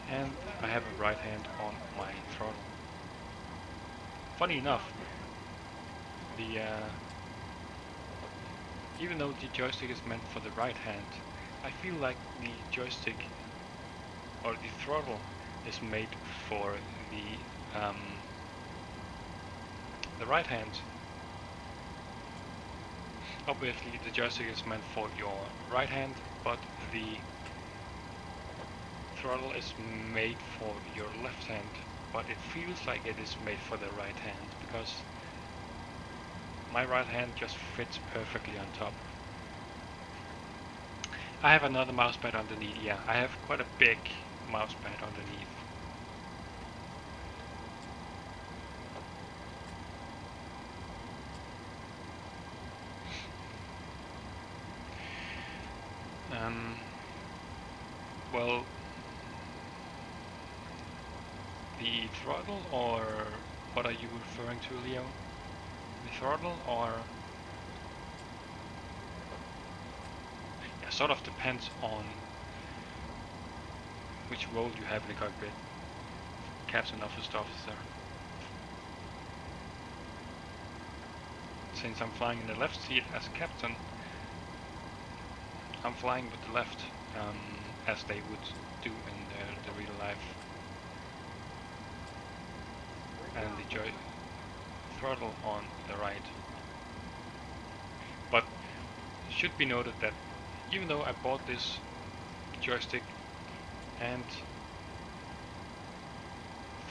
And I have a right hand on my throttle. Funny enough, even though the joystick is meant for the right hand, I feel like the joystick or the throttle is made for the right hand. Obviously the joystick is meant for your right hand, but the throttle is made for your left hand, but it feels like it is made for the right hand because my right hand just fits perfectly on top. I have another mousepad underneath. Yeah, I have quite a big mousepad underneath. Well, the throttle, or what are you referring to, Leo? The throttle, or yeah, sort of depends on which role you have in the cockpit. Captain, officer, officer. Since I'm flying in the left seat as captain, I'm flying with the left, as they would do in the real life. And the throttle on the right. But it should be noted that even though I bought this joystick and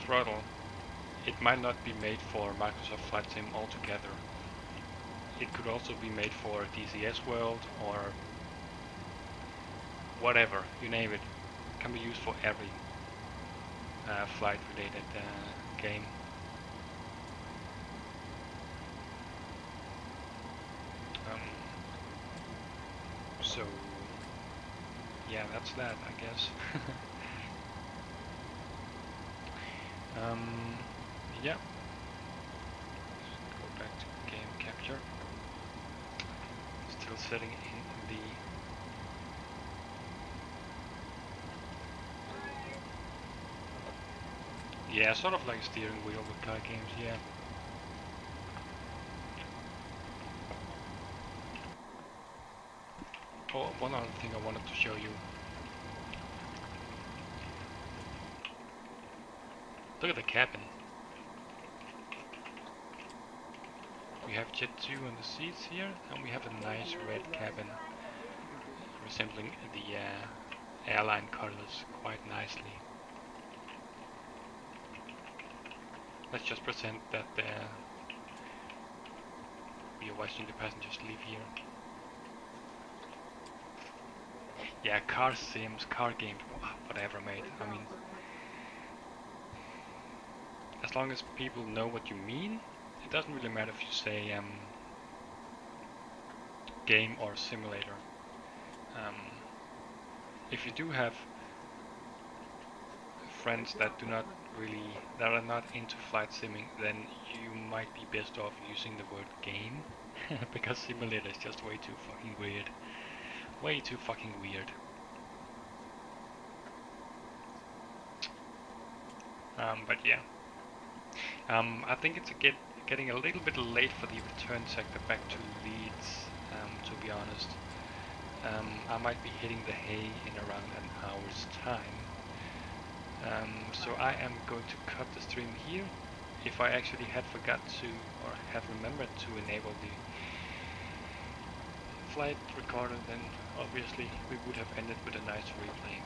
throttle, it might not be made for Microsoft Flight Sim altogether. It could also be made for DCS World or whatever, you name it. It can be used for every flight related game. So yeah, that's that, I guess. Yeah. Let's go back to game capture. Still sitting in the yeah, sort of like a steering wheel with car games, yeah. Oh, one other thing I wanted to show you. Look at the cabin. We have Jet2 on the seats here, and we have a nice red cabin resembling the airline colors quite nicely. Let's just pretend that we are watching the passengers leave here. Yeah, car sims, car games, whatever, mate. I mean, as long as people know what you mean, it doesn't really matter if you say game or simulator. If you do have friends that are not into flight simming, then you might be best off using the word game, because simulator is just way too fucking weird. Way too fucking weird. But yeah. I think it's getting a little bit late for the return sector back to Leeds, to be honest. I might be hitting the hay in around an hour's time. So I am going to cut the stream here. If I actually had forgot to, or have remembered to enable the flight recorder, then obviously we would have ended with a nice replay.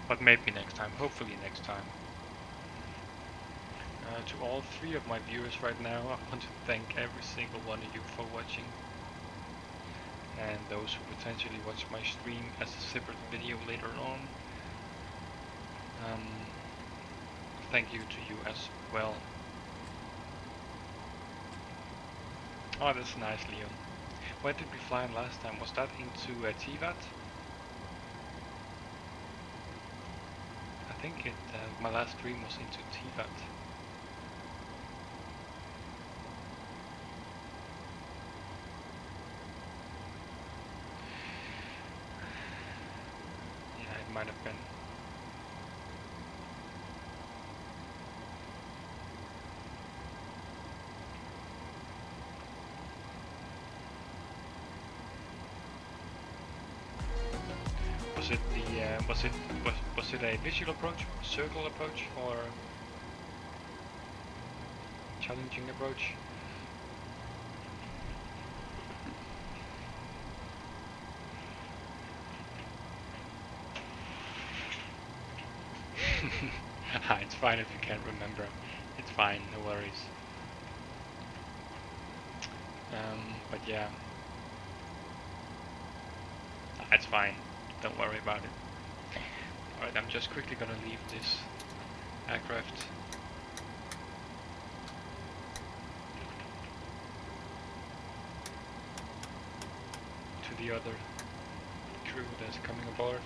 But maybe next time, hopefully next time. To all 3 of my viewers right now, I want to thank every single one of you for watching. And those who potentially watch my stream as a separate video later on. Thank you to you as well. Oh, that's nice, Leon. Where did we fly in last time? Was that into TVAT? I think my last stream was into TVAT. Yeah, it might have been. Was it a visual approach, circle approach, or challenging approach? It's fine if you can't remember. It's fine, no worries. But yeah, it's fine. Don't worry about it. Alright, I'm just quickly gonna leave this aircraft. To the other crew that's coming aboard.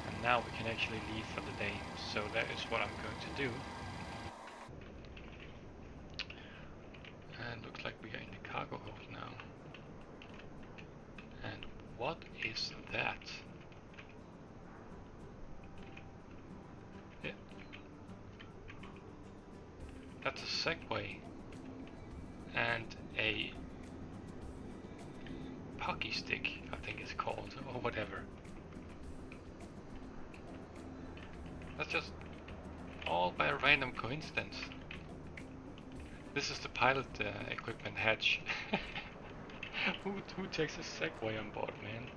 And now we can actually leave for the day. So that is what I'm going to do. And looks like we are in the cargo hold now. And what is that? Yeah. That's a Segway and a hockey stick, I think it's called, or whatever. That's just all by a random coincidence. This is the pilot equipment hatch. Who takes a Segway on board, man?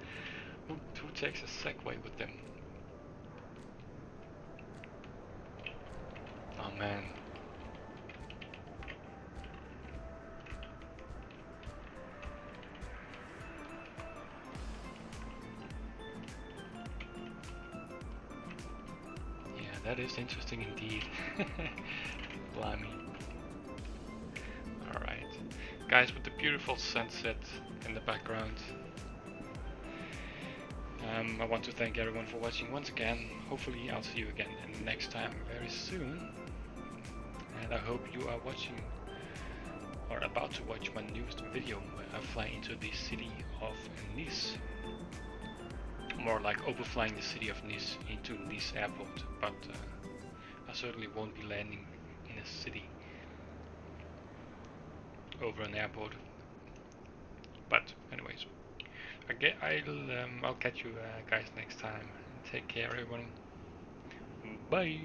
Who takes a Segway with them? Oh man. Yeah, that is interesting indeed. Blimey. Alright. Guys, with the beautiful sunset in the background. I want to thank everyone for watching once again. Hopefully I'll see you again next time very soon. And I hope you are watching or about to watch my newest video where I fly into the city of Nice. More like overflying the city of Nice into Nice airport, but I certainly won't be landing in a city over an airport. But anyways, I'll catch you guys next time. Take care, everyone. Bye.